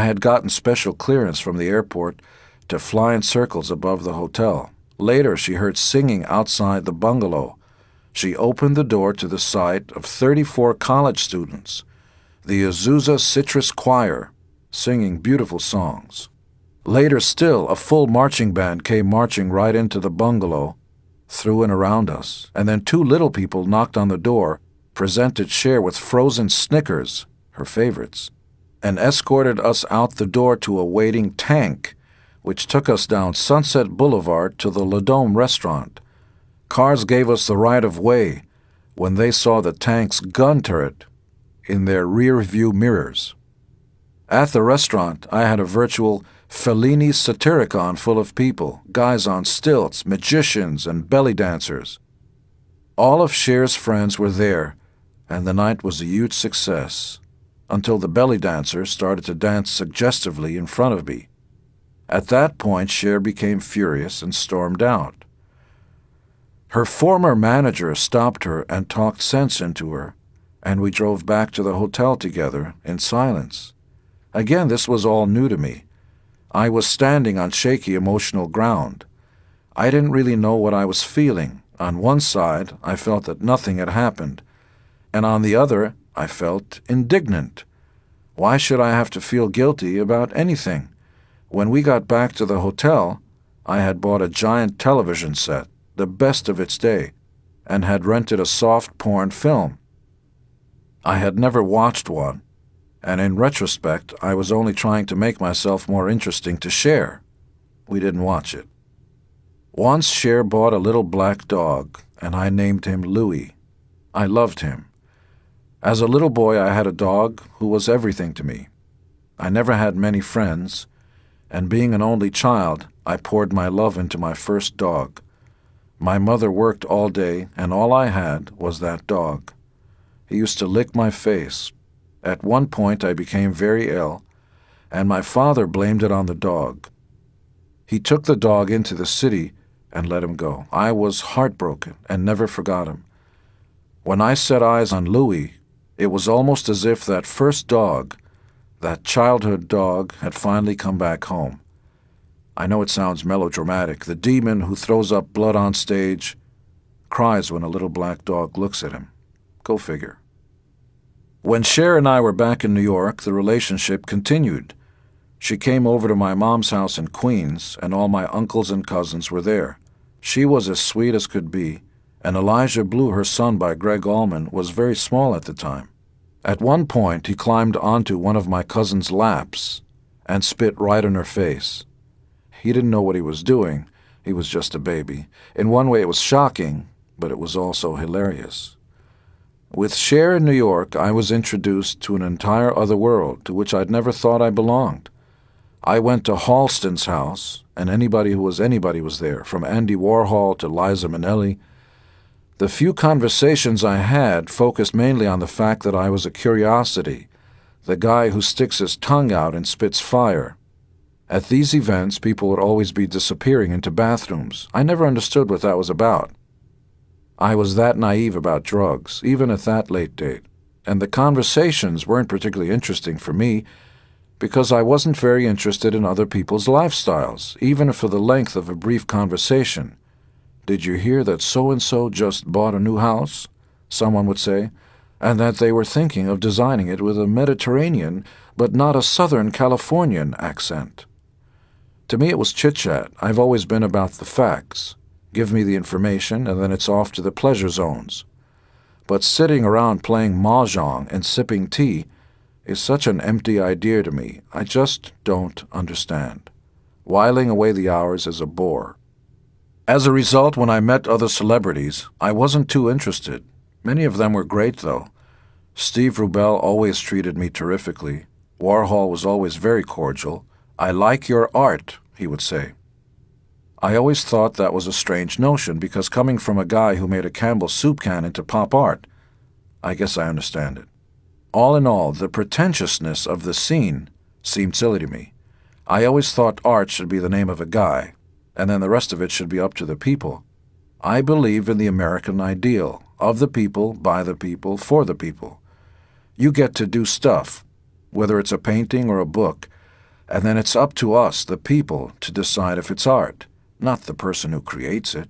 had gotten special clearance from the airport to fly in circles above the hotel. Later, she heard singing outside the bungalow. She opened the door to the sight of 34 college students, the Azusa Citrus Choir, singing beautiful songs. Later still, a full marching band came marching right into the bungalow, through and around us, and then 2 little people knocked on the door, presented Cher with frozen Snickers, her favorites, and escorted us out the door to a waiting tank, which took us down Sunset Boulevard to the Le Dome restaurant. Cars gave us the right of way when they saw the tank's gun turret in their rear-view mirrors. At the restaurant, I had a virtual Fellini Satyricon full of people, guys on stilts, magicians, and belly dancers. All of Cher's friends were there, and the night was a huge success, until the belly dancers started to dance suggestively in front of me. At that point, Cher became furious and stormed out. Her former manager stopped her and talked sense into her, and we drove back to the hotel together in silence. Again, this was all new to me. I was standing on shaky emotional ground. I didn't really know what I was feeling. On one side, I felt that nothing had happened, and on the other, I felt indignant. Why should I have to feel guilty about anything? When we got back to the hotel, I had bought a giant television set, the best of its day, and had rented a soft porn film. I had never watched one, and in retrospect, I was only trying to make myself more interesting to Cher. We didn't watch it. Once Cher bought a little black dog, and I named him Louie. I loved him. As a little boy, I had a dog who was everything to me. I never had many friends, and being an only child, I poured my love into my first dog. My mother worked all day, and all I had was that dog. He used to lick my face. At one point, I became very ill, and my father blamed it on the dog. He took the dog into the city and let him go. I was heartbroken and never forgot him. When I set eyes on Louie, it was almost as if that first dog, that childhood dog, had finally come back home. I know it sounds melodramatic. The demon who throws up blood on stage cries when a little black dog looks at him. Go figure. When Cher and I were back in New York, the relationship continued. She came over to my mom's house in Queens, and all my uncles and cousins were there. She was as sweet as could be, and Elijah Blue, her son by Greg Allman, was very small at the time. At one point, he climbed onto one of my cousin's laps and spit right in her face. He didn't know what he was doing. He was just a baby. In one way, it was shocking, but it was also hilarious. With Cher in New York, I was introduced to an entire other world to which I'd never thought I belonged. I went to Halston's house, and anybody who was anybody was there, from Andy Warhol to Liza Minnelli. The few conversations I had focused mainly on the fact that I was a curiosity, the guy who sticks his tongue out and spits fire. At these events, people would always be disappearing into bathrooms. I never understood what that was about. I was that naive about drugs, even at that late date, and the conversations weren't particularly interesting for me because I wasn't very interested in other people's lifestyles, even for the length of a brief conversation. "Did you hear that so-and-so just bought a new house?" someone would say, and that they were thinking of designing it with a Mediterranean but not a Southern Californian accent. To me, it was chit-chat. I've always been about the facts. Give me the information, and then it's off to the pleasure zones. But sitting around playing mahjong and sipping tea is such an empty idea to me. I just don't understand. Whiling away the hours is a bore. As a result, when I met other celebrities, I wasn't too interested. Many of them were great, though. Steve Rubell always treated me terrifically. Warhol was always very cordial. "I like your art," he would say. I always thought that was a strange notion, because coming from a guy who made a Campbell soup can into pop art, I guess I understand it. All in all, the pretentiousness of the scene seemed silly to me. I always thought art should be the name of a guy, and then the rest of it should be up to the people. I believe in the American ideal, of the people, by the people, for the people. You get to do stuff, whether it's a painting or a book, and then it's up to us, the people, to decide if it's art, not the person who creates it.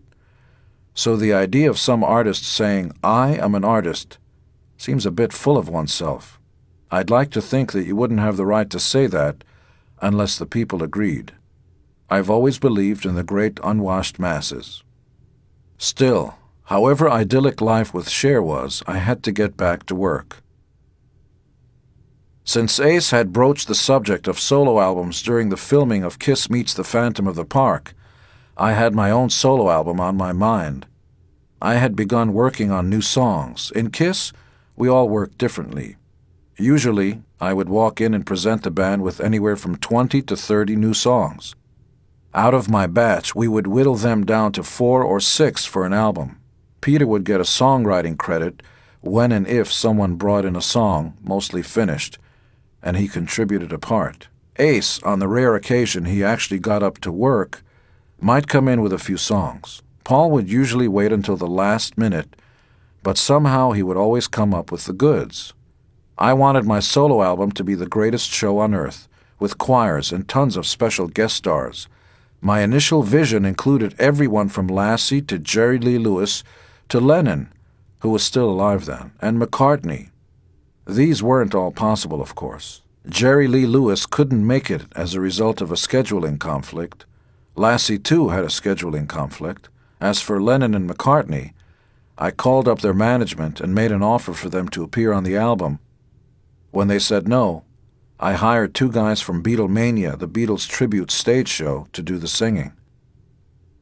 So the idea of some artist saying, "I am an artist," seems a bit full of oneself. I'd like to think that you wouldn't have the right to say that unless the people agreed. I've always believed in the great unwashed masses. Still, however idyllic life with Cher was, I had to get back to work. Since Ace had broached the subject of solo albums during the filming of Kiss Meets the Phantom of the Park, I had my own solo album on my mind. I had begun working on new songs. In Kiss, we all worked differently. Usually, I would walk in and present the band with anywhere from 20 to 30 new songs. Out of my batch, we would whittle them down to 4 or 6 for an album. Peter would get a songwriting credit when and if someone brought in a song, mostly finished, and he contributed a part. Ace, on the rare occasion he actually got up to work, might come in with a few songs. Paul would usually wait until the last minute, but somehow he would always come up with the goods. I wanted my solo album to be the greatest show on earth, with choirs and tons of special guest stars. My initial vision included everyone from Lassie to Jerry Lee Lewis to Lennon, who was still alive then, and McCartney. These weren't all possible, of course. Jerry Lee Lewis couldn't make it as a result of a scheduling conflict. Lassie, too, had a scheduling conflict. As for Lennon and McCartney, I called up their management and made an offer for them to appear on the album. When they said no, I hired 2 guys from Beatlemania, the Beatles tribute stage show, to do the singing.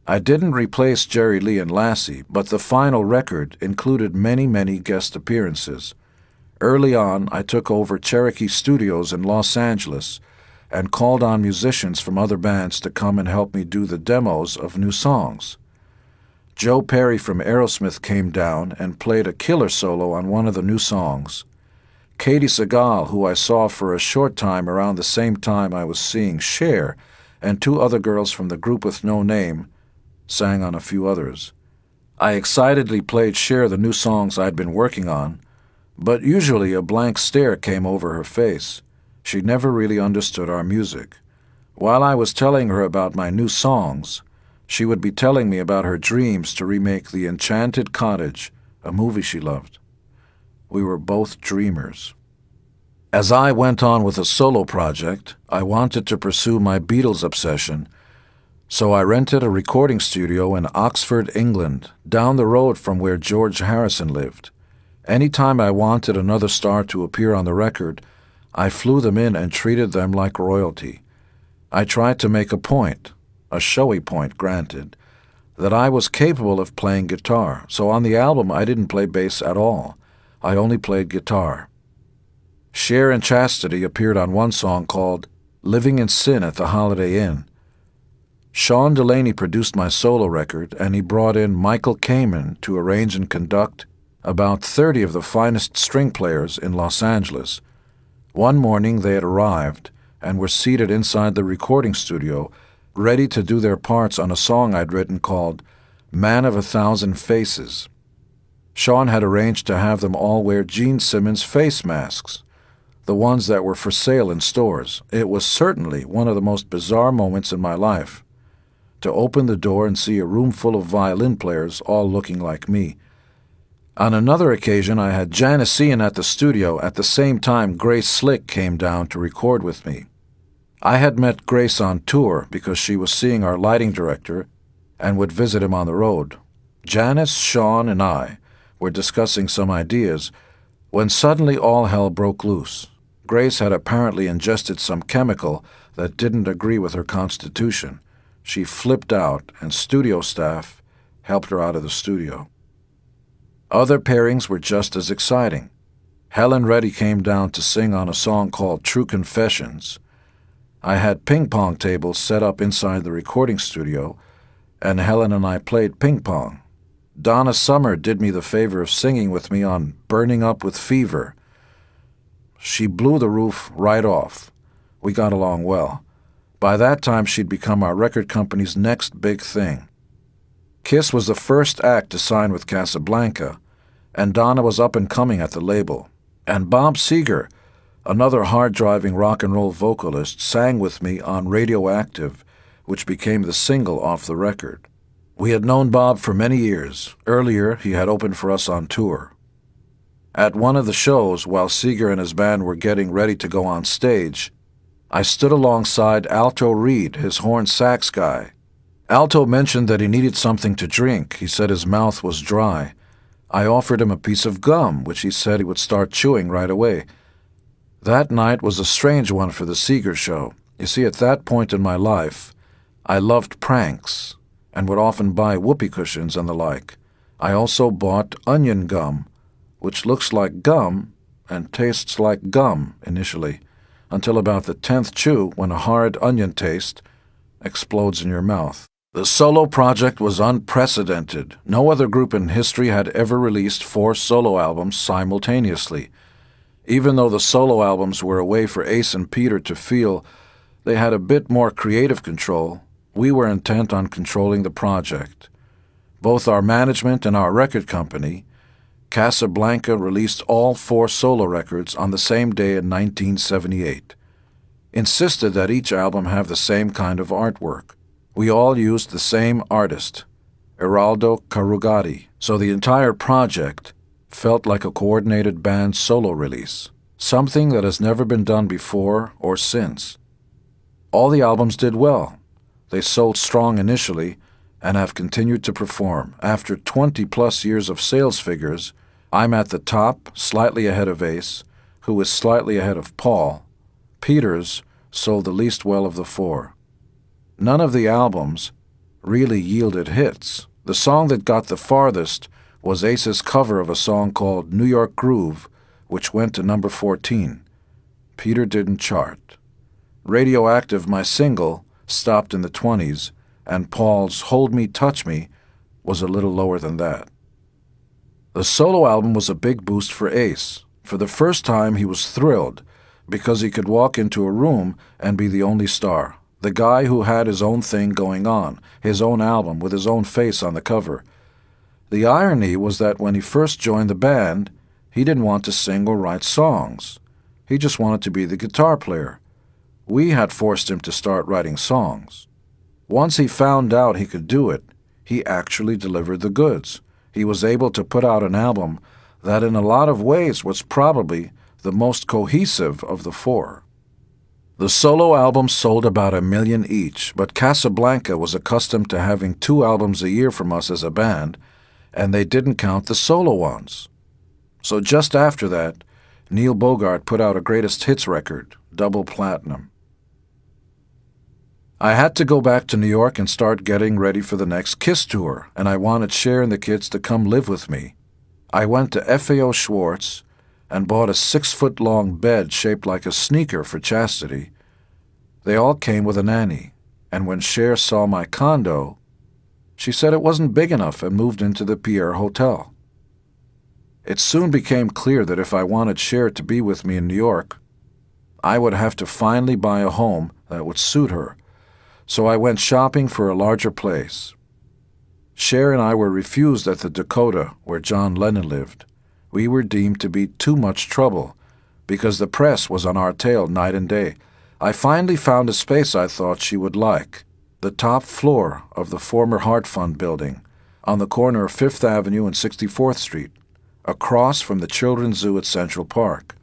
I didn't replace Jerry Lee and Lassie, but the final record included many, many guest appearances. Early on, I took over Cherokee Studios in Los Angeles and called on musicians from other bands to come and help me do the demos of new songs. Joe Perry from Aerosmith came down and played a killer solo on one of the new songs. Katie Segal, who I saw for a short time around the same time I was seeing Cher, and 2 other girls from the group with no name, sang on a few others. I excitedly played Cher the new songs I'd been working on, but usually a blank stare came over her face. She never really understood our music. While I was telling her about my new songs, she would be telling me about her dreams to remake The Enchanted Cottage, a movie she loved. We were both dreamers. As I went on with a solo project, I wanted to pursue my Beatles obsession, so I rented a recording studio in Oxford, England, down the road from where George Harrison lived. Anytime I wanted another star to appear on the record, I flew them in and treated them like royalty. I tried to make a point, a showy point granted, that I was capable of playing guitar, so on the album I didn't play bass at all. I only played guitar. Cher and Chastity appeared on one song called Living in Sin at the Holiday Inn. Sean Delaney produced my solo record, and he brought in Michael Kamen to arrange and conduct about 30 of the finest string players in Los Angeles. One morning they had arrived and were seated inside the recording studio, ready to do their parts on a song I'd written called Man of a Thousand Faces. Sean had arranged to have them all wear Gene Simmons face masks, the ones that were for sale in stores. It was certainly one of the most bizarre moments in my life, to open the door and see a room full of violin players all looking like me. On another occasion, I had Janice Ian at the studio at the same time Grace Slick came down to record with me. I had met Grace on tour because she was seeing our lighting director and would visit him on the road. Janice, Sean, and I were discussing some ideas when suddenly all hell broke loose. Grace had apparently ingested some chemical that didn't agree with her constitution. She flipped out, and studio staff helped her out of the studio. Other pairings were just as exciting. Helen Reddy came down to sing on a song called True Confessions. I had ping-pong tables set up inside the recording studio, and Helen and I played ping-pong. Donna Summer did me the favor of singing with me on Burning Up with Fever. She blew the roof right off. We got along well. By that time, she'd become our record company's next big thing. Kiss was the first act to sign with Casablanca, and Donna was up and coming at the label. And Bob Seger, Another hard-driving rock and roll vocalist sang with me on Radioactive, which became the single off the record. We had known Bob for many years. Earlier, he had opened for us on tour. At one of the shows, while Seeger and his band were getting ready to go on stage, I stood alongside Alto Reed, his horn sax guy. Alto mentioned that he needed something to drink. He said his mouth was dry. I offered him a piece of gum, which he said he would start chewing right away. That night was a strange one for the Seeger show. You see, at that point in my life, I loved pranks and would often buy whoopee cushions and the like. I also bought onion gum, which looks like gum and tastes like gum initially, until about the 10th chew when a hard onion taste explodes in your mouth. The solo project was unprecedented. No other group in history had ever released 4 solo albums simultaneously. Even though the solo albums were a way for Ace and Peter to feel they had a bit more creative control, we were intent on controlling the project. Both our management and our record company, Casablanca, released all 4 solo records on the same day in 1978. Insisted that each album have the same kind of artwork. We all used the same artist, Eraldo Carugati, so the entire project felt like a coordinated band solo release, something that has never been done before or since. All the albums did well. They sold strong initially and have continued to perform. After 20-plus years of sales figures, I'm at the top, slightly ahead of Ace, who is slightly ahead of Paul. Peters sold the least well of the 4. None of the albums really yielded hits. The song that got the farthest was Ace's cover of a song called New York Groove, which went to number 14. Peter didn't chart. Radioactive, my single, stopped in the 20s, and Paul's Hold Me, Touch Me was a little lower than that. The solo album was a big boost for Ace. For the first time, he was thrilled because he could walk into a room and be the only star, the guy who had his own thing going on, his own album with his own face on the cover. The irony was that when he first joined the band, he didn't want to sing or write songs. He just wanted to be the guitar player. We had forced him to start writing songs. Once he found out he could do it, he actually delivered the goods. He was able to put out an album that in a lot of ways was probably the most cohesive of the 4. The solo albums sold about 1 million each, but Casablanca was accustomed to having 2 albums a year from us as a band, and they didn't count the solo ones. So just after that, Neil Bogart put out a greatest hits record, double platinum. I had to go back to New York and start getting ready for the next Kiss tour, and I wanted Cher and the kids to come live with me. I went to FAO Schwartz and bought a 6-foot-long bed shaped like a sneaker for Chastity. They all came with a nanny, and when Cher saw my condo, she said it wasn't big enough and moved into the Pierre Hotel. It soon became clear that if I wanted Cher to be with me in New York, I would have to finally buy a home that would suit her, so I went shopping for a larger place. Cher and I were refused at the Dakota, where John Lennon lived. We were deemed to be too much trouble, because the press was on our tail night and day. I finally found a space I thought she would like, the top floor of the former Heart Fund building, on the corner of 5th Avenue and 64th Street, across from the Children's Zoo at Central Park.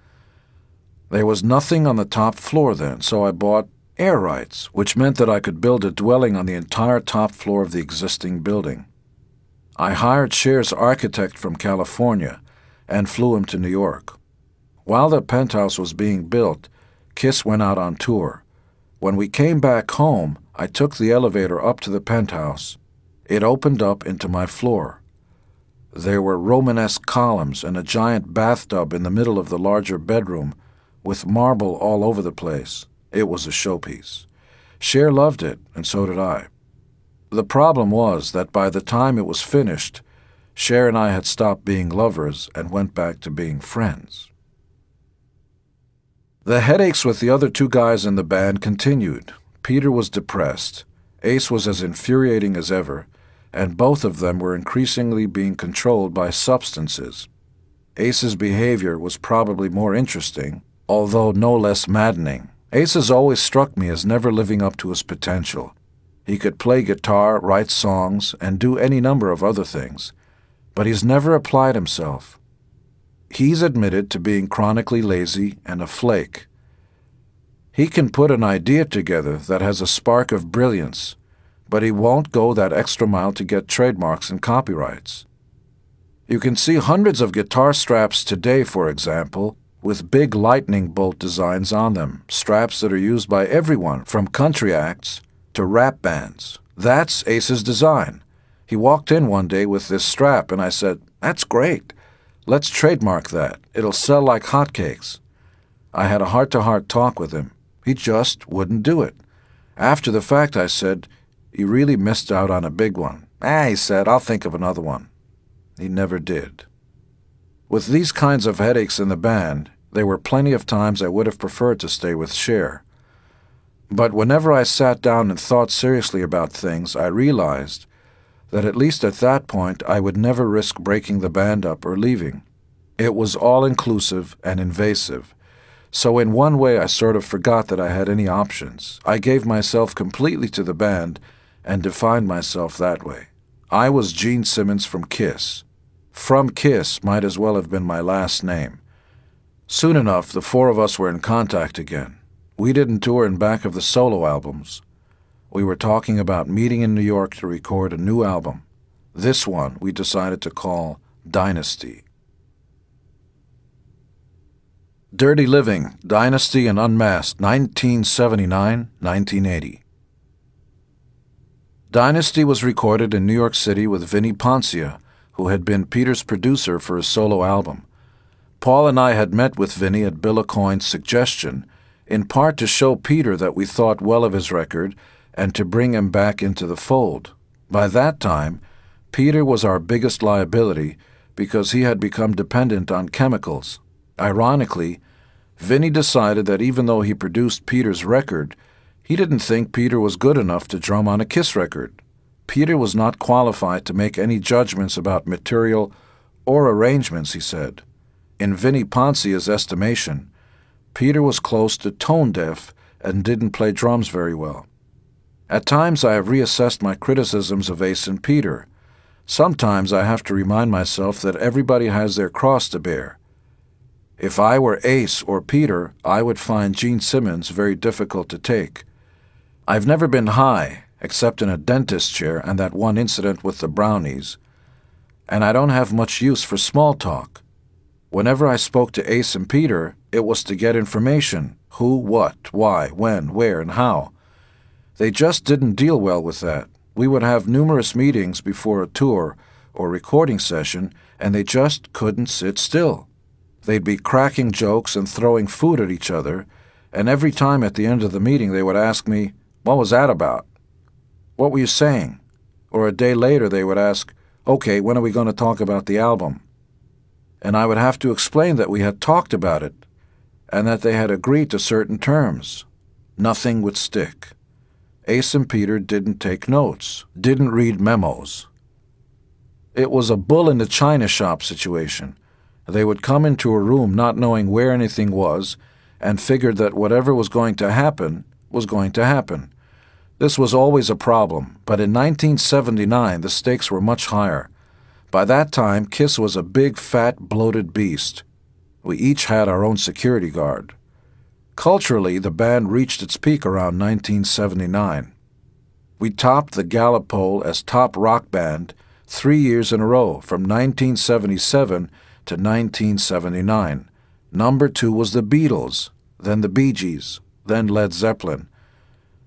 There was nothing on the top floor then, so I bought air rights, which meant that I could build a dwelling on the entire top floor of the existing building. I hired Cher's architect from California and flew him to New York. While the penthouse was being built, Kiss went out on tour. When we came back home, I took the elevator up to the penthouse. It opened up into my floor. There were Romanesque columns and a giant bathtub in the middle of the larger bedroom, with marble all over the place. It was a showpiece. Cher loved it, and so did I. The problem was that by the time it was finished, Cher and I had stopped being lovers and went back to being friends. The headaches with the other 2 guys in the band continued. Peter was depressed, Ace was as infuriating as ever, and both of them were increasingly being controlled by substances. Ace's behavior was probably more interesting, although no less maddening. Ace has always struck me as never living up to his potential. He could play guitar, write songs, and do any number of other things, but he's never applied himself. He's admitted to being chronically lazy and a flake. He can put an idea together that has a spark of brilliance, but he won't go that extra mile to get trademarks and copyrights. You can see hundreds of guitar straps today, for example, with big lightning bolt designs on them, straps that are used by everyone from country acts to rap bands. That's Ace's design. He walked in one day with this strap, and I said, "That's great. Let's trademark that. It'll sell like hotcakes." I had a heart-to-heart talk with him. He just wouldn't do it. After the fact, I said, "You really missed out on a big one." He said, "I'll think of another one." He never did. With these kinds of headaches in the band, there were plenty of times I would have preferred to stay with Cher. But whenever I sat down and thought seriously about things, I realized that at least at that point I would never risk breaking the band up or leaving. It was all-inclusive and invasive. So in one way I sort of forgot that I had any options. I gave myself completely to the band and defined myself that way. I was Gene Simmons from Kiss. From Kiss might as well have been my last name. Soon enough, the four of us were in contact again. We didn't tour in back of the solo albums. We were talking about meeting in New York to record a new album. This one we decided to call Dynasty. Dirty Living, Dynasty and Unmasked, 1979-1980. Dynasty was recorded in New York City with Vinnie Poncia, who had been Peter's producer for his solo album. Paul and I had met with Vinnie at Bill Aucoin's suggestion, in part to show Peter that we thought well of his record and to bring him back into the fold. By that time, Peter was our biggest liability because he had become dependent on chemicals. Ironically, Vinnie decided that even though he produced Peter's record, he didn't think Peter was good enough to drum on a Kiss record. Peter was not qualified to make any judgments about material or arrangements, he said. In Vinnie Poncia's estimation, Peter was close to tone-deaf and didn't play drums very well. At times I have reassessed my criticisms of Ace and Peter. Sometimes I have to remind myself that everybody has their cross to bear. If I were Ace or Peter, I would find Gene Simmons very difficult to take. I've never been high, except in a dentist chair and that one incident with the brownies, and I don't have much use for small talk. Whenever I spoke to Ace and Peter, it was to get information: who, what, why, when, where, and how. They just didn't deal well with that. We would have numerous meetings before a tour or recording session, and they just couldn't sit still. They'd be cracking jokes and throwing food at each other, and every time at the end of the meeting they would ask me, "What was that about? What were you saying?" Or a day later they would ask, "Okay, when are we going to talk about the album?" And I would have to explain that we had talked about it, and that they had agreed to certain terms. Nothing would stick. Ace and Peter didn't take notes, didn't read memos. It was a bull in the china shop situation. They would come into a room not knowing where anything was, and figured that whatever was going to happen was going to happen. This was always a problem, but in 1979 the stakes were much higher. By that time, Kiss was a big, fat, bloated beast. We each had our own security guard. Culturally, the band reached its peak around 1979. We topped the Gallup poll as top rock band 3 years in a row, from 1977 to 1979. Number 2 was the Beatles, then the Bee Gees, then Led Zeppelin.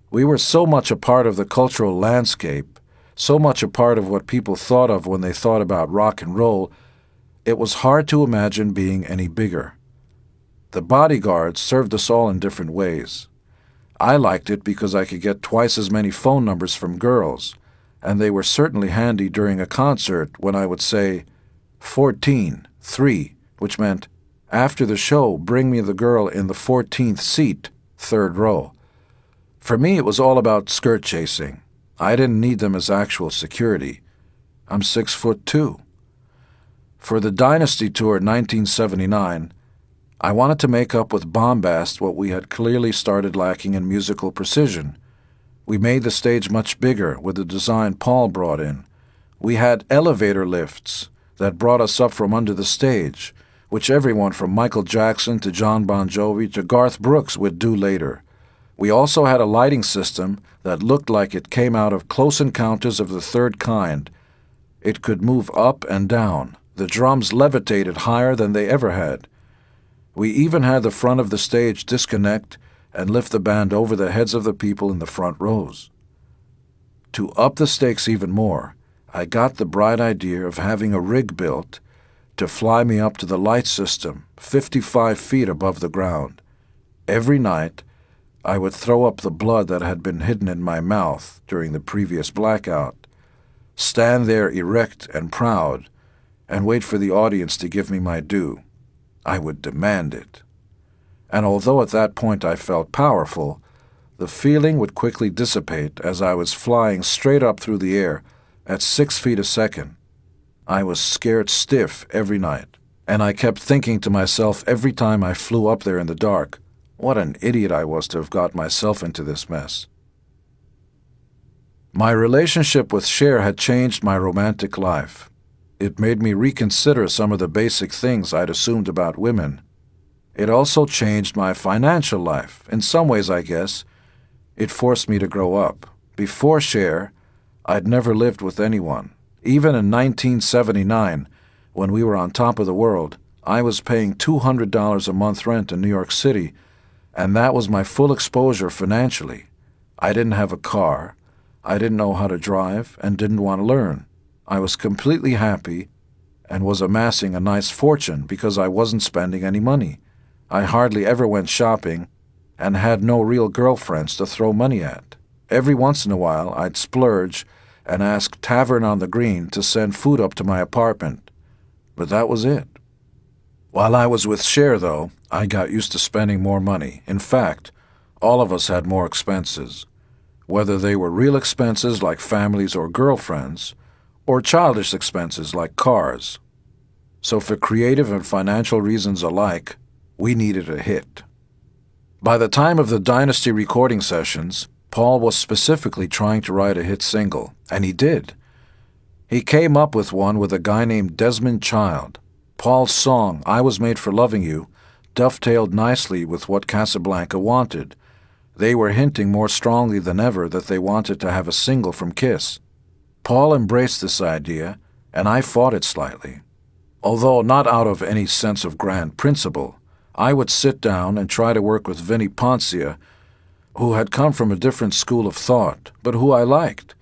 We were so much a part of the cultural landscape, so much a part of what people thought of when they thought about rock and roll, it was hard to imagine being any bigger. The bodyguards served us all in different ways. I liked it because I could get twice as many phone numbers from girls, and they were certainly handy during a concert when I would say, 14, 3, which meant, after the show, bring me the girl in the 14th seat, third row. For me, it was all about skirt chasing. I didn't need them as actual security. I'm 6'2". For the Dynasty Tour in 1979, I wanted to make up with bombast what we had clearly started lacking in musical precision. We made the stage much bigger with the design Paul brought in. We had elevator lifts that brought us up from under the stage, which everyone from Michael Jackson to John Bon Jovi to Garth Brooks would do later. We also had a lighting system that looked like it came out of Close Encounters of the Third Kind. It could move up and down. The drums levitated higher than they ever had. We even had the front of the stage disconnect and lift the band over the heads of the people in the front rows. To up the stakes even more, I got the bright idea of having a rig built to fly me up to the light system 55 feet above the ground. Every night, I would throw up the blood that had been hidden in my mouth during the previous blackout, stand there erect and proud, and wait for the audience to give me my due. I would demand it. And although at that point I felt powerful, the feeling would quickly dissipate as I was flying straight up through the air at 6 feet a second. I was scared stiff every night, and I kept thinking to myself every time I flew up there in the dark, what an idiot I was to have got myself into this mess. My relationship with Cher had changed my romantic life. It made me reconsider some of the basic things I'd assumed about women. It also changed my financial life. In some ways, I guess, it forced me to grow up. Before Cher, I'd never lived with anyone. Even in 1979, when we were on top of the world, I was paying $200 a month rent in New York City, and that was my full exposure financially. I didn't have a car, I didn't know how to drive, and didn't want to learn. I was completely happy and was amassing a nice fortune because I wasn't spending any money. I hardly ever went shopping and had no real girlfriends to throw money at. Every once in a while, I'd splurge and ask Tavern on the Green to send food up to my apartment. But that was it. While I was with Cher, though, I got used to spending more money. In fact, all of us had more expenses, whether they were real expenses like families or girlfriends, or childish expenses like cars. So for creative and financial reasons alike, we needed a hit. By the time of the Dynasty recording sessions, Paul was specifically trying to write a hit single, and he did. He came up with one with a guy named Desmond Child. Paul's song, I Was Made for Loving You, dovetailed nicely with what Casablanca wanted. They were hinting more strongly than ever that they wanted to have a single from Kiss. Paul embraced this idea, and I fought it slightly. Although not out of any sense of grand principle, I would sit down and try to work with Vinnie Poncia, who had come from a different school of thought, but who I liked.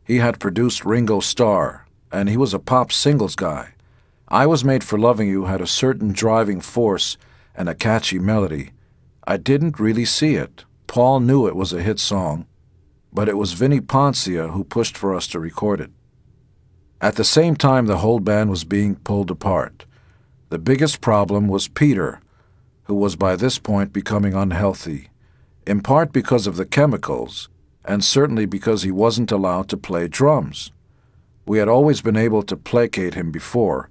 He had produced Ringo Starr, and he was a pop singles guy. I Was Made for Loving You had a certain driving force and a catchy melody. I didn't really see it. Paul knew it was a hit song, but it was Vinnie Poncia who pushed for us to record it. At the same time, the whole band was being pulled apart. The biggest problem was Peter, who was by this point becoming unhealthy, in part because of the chemicals, and certainly because he wasn't allowed to play drums. We had always been able to placate him before,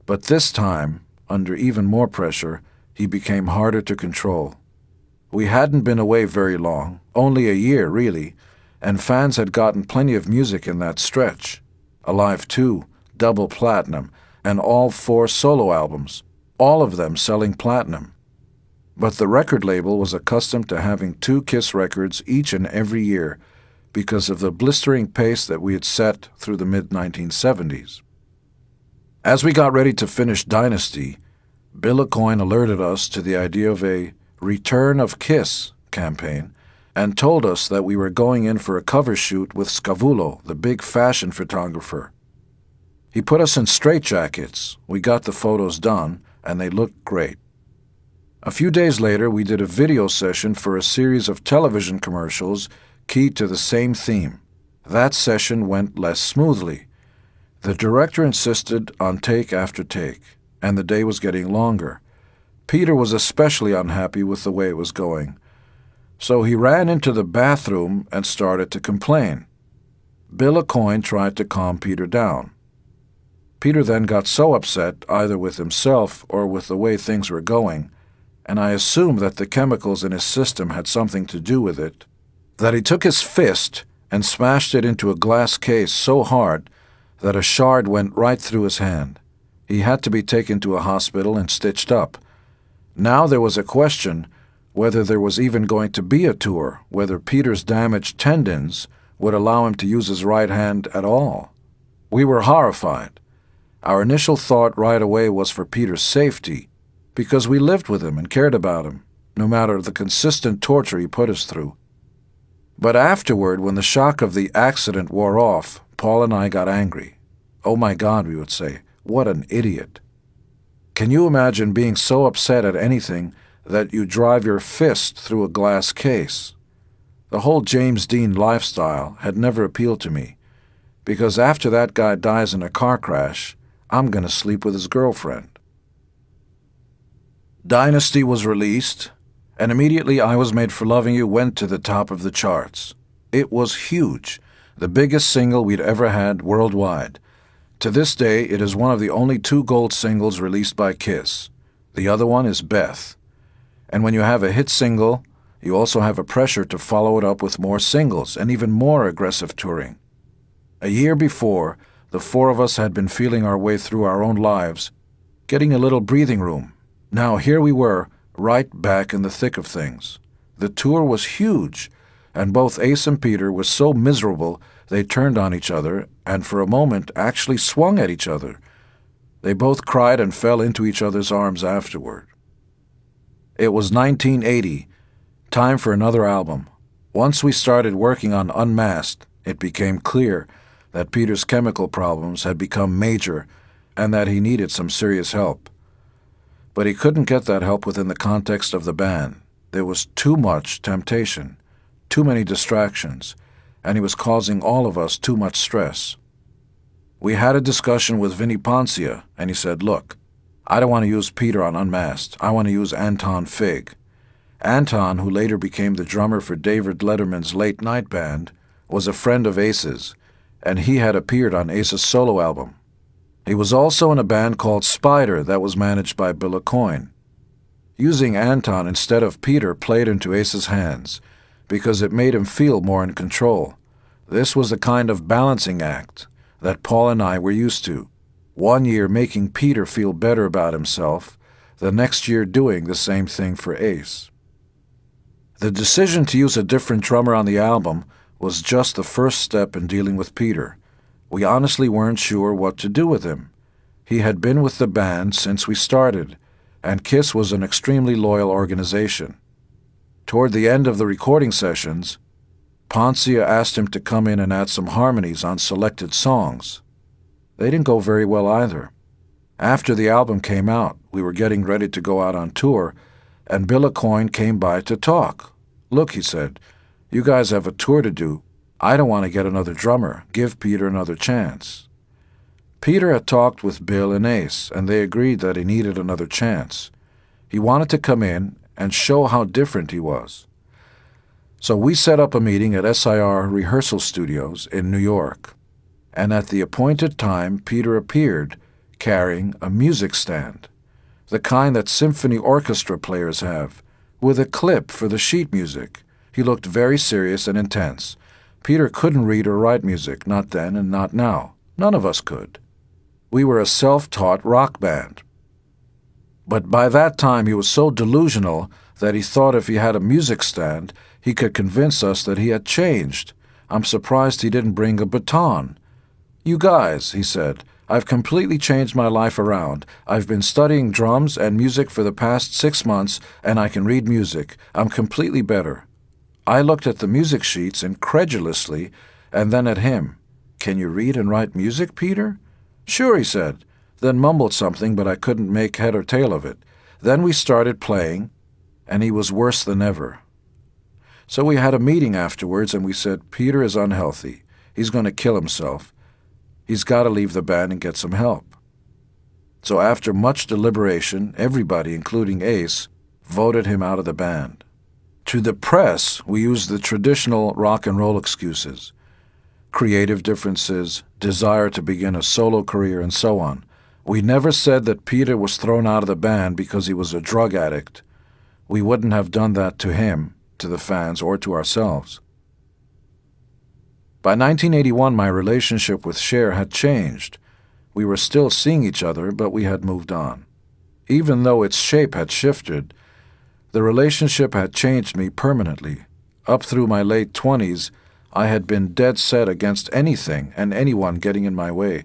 but this time, under even more pressure, he became harder to control. We hadn't been away very long, only a year really, and fans had gotten plenty of music in that stretch. Alive 2, double platinum, and all 4 solo albums, all of them selling platinum. But the record label was accustomed to having 2 Kiss records each and every year because of the blistering pace that we had set through the mid-1970s. As we got ready to finish Dynasty, Bill Aucoin alerted us to the idea of a Return of Kiss campaign and told us that we were going in for a cover shoot with Scavullo, the big fashion photographer. He put us in straitjackets. We got the photos done, and they looked great. A few days later, we did a video session for a series of television commercials keyed to the same theme. That session went less smoothly. The director insisted on take after take, and the day was getting longer. Peter was especially unhappy with the way it was going, so he ran into the bathroom and started to complain. Bill Aucoin tried to calm Peter down. Peter then got so upset, either with himself or with the way things were going, and I assumed that the chemicals in his system had something to do with it, that he took his fist and smashed it into a glass case so hard that a shard went right through his hand. He had to be taken to a hospital and stitched up. Now there was a question whether there was even going to be a tour, whether Peter's damaged tendons would allow him to use his right hand at all. We were horrified. Our initial thought right away was for Peter's safety, because we lived with him and cared about him, no matter the consistent torture he put us through. But afterward, when the shock of the accident wore off, Paul and I got angry. "Oh my God," we would say, "what an idiot." Can you imagine being so upset at anything that you drive your fist through a glass case? The whole James Dean lifestyle had never appealed to me, because after that guy dies in a car crash, I'm going to sleep with his girlfriend. Dynasty was released, and immediately I Was Made for Loving You went to the top of the charts. It was huge, the biggest single we'd ever had worldwide. To this day, it is one of the only 2 gold singles released by Kiss. The other one is Beth. And when you have a hit single, you also have a pressure to follow it up with more singles and even more aggressive touring. A year before, the 4 of us had been feeling our way through our own lives, getting a little breathing room. Now here we were, right back in the thick of things. The tour was huge, and both Ace and Peter were so miserable they turned on each other and for a moment actually swung at each other. They both cried and fell into each other's arms afterward. It was 1980, time for another album. Once we started working on Unmasked, it became clear that Peter's chemical problems had become major and that he needed some serious help. But he couldn't get that help within the context of the band. There was too much temptation, too many distractions, and he was causing all of us too much stress. We had a discussion with Vinnie, and he said, "Look, I don't want to use Peter on Unmasked. I want to use Anton Fig." Anton, who later became the drummer for David Letterman's late night band, was a friend of Ace's, and he had appeared on Ace's solo album. He was also in a band called Spider that was managed by Bill Aucoin. Using Anton instead of Peter played into Ace's hands, because it made him feel more in control. This was the kind of balancing act that Paul and I were used to. One year making Peter feel better about himself, the next year doing the same thing for Ace. The decision to use a different drummer on the album was just the first step in dealing with Peter. We honestly weren't sure what to do with him. He had been with the band since we started, and Kiss was an extremely loyal organization. Toward the end of the recording sessions, Poncia asked him to come in and add some harmonies on selected songs. They didn't go very well either. After the album came out, we were getting ready to go out on tour, and Bill Aucoin came by to talk. "Look," he said, "you guys have a tour to do. I don't want to get another drummer. Give Peter another chance." Peter had talked with Bill and Ace, and they agreed that he needed another chance. He wanted to come in and show how different he was. So we set up a meeting at SIR Rehearsal Studios in New York, and at the appointed time Peter appeared carrying a music stand, the kind that symphony orchestra players have, with a clip for the sheet music. He looked very serious and intense. Peter couldn't read or write music, not then and not now. None of us could. We were a self-taught rock band. But by that time he was so delusional that he thought if he had a music stand, he could convince us that he had changed. I'm surprised he didn't bring a baton. "You guys," he said, "I've completely changed my life around. I've been studying drums and music for the past 6 months, and I can read music. I'm completely better." I looked at the music sheets incredulously, and then at him. "Can you read and write music, Peter?" "Sure," he said, then mumbled something, but I couldn't make head or tail of it. Then we started playing, and he was worse than ever. So we had a meeting afterwards, and we said, "Peter is unhealthy. He's going to kill himself. He's got to leave the band and get some help." So after much deliberation, everybody, including Ace, voted him out of the band. To the press, we used the traditional rock and roll excuses: creative differences, desire to begin a solo career, and so on. We never said that Peter was thrown out of the band because he was a drug addict. we wouldn't have done that to him, to the fans, or to ourselves. By 1981, my relationship with Cher had changed. We were still seeing each other, but we had moved on. Even though its shape had shifted, the relationship had changed me permanently. Up through my late 20s, I had been dead set against anything and anyone getting in my way.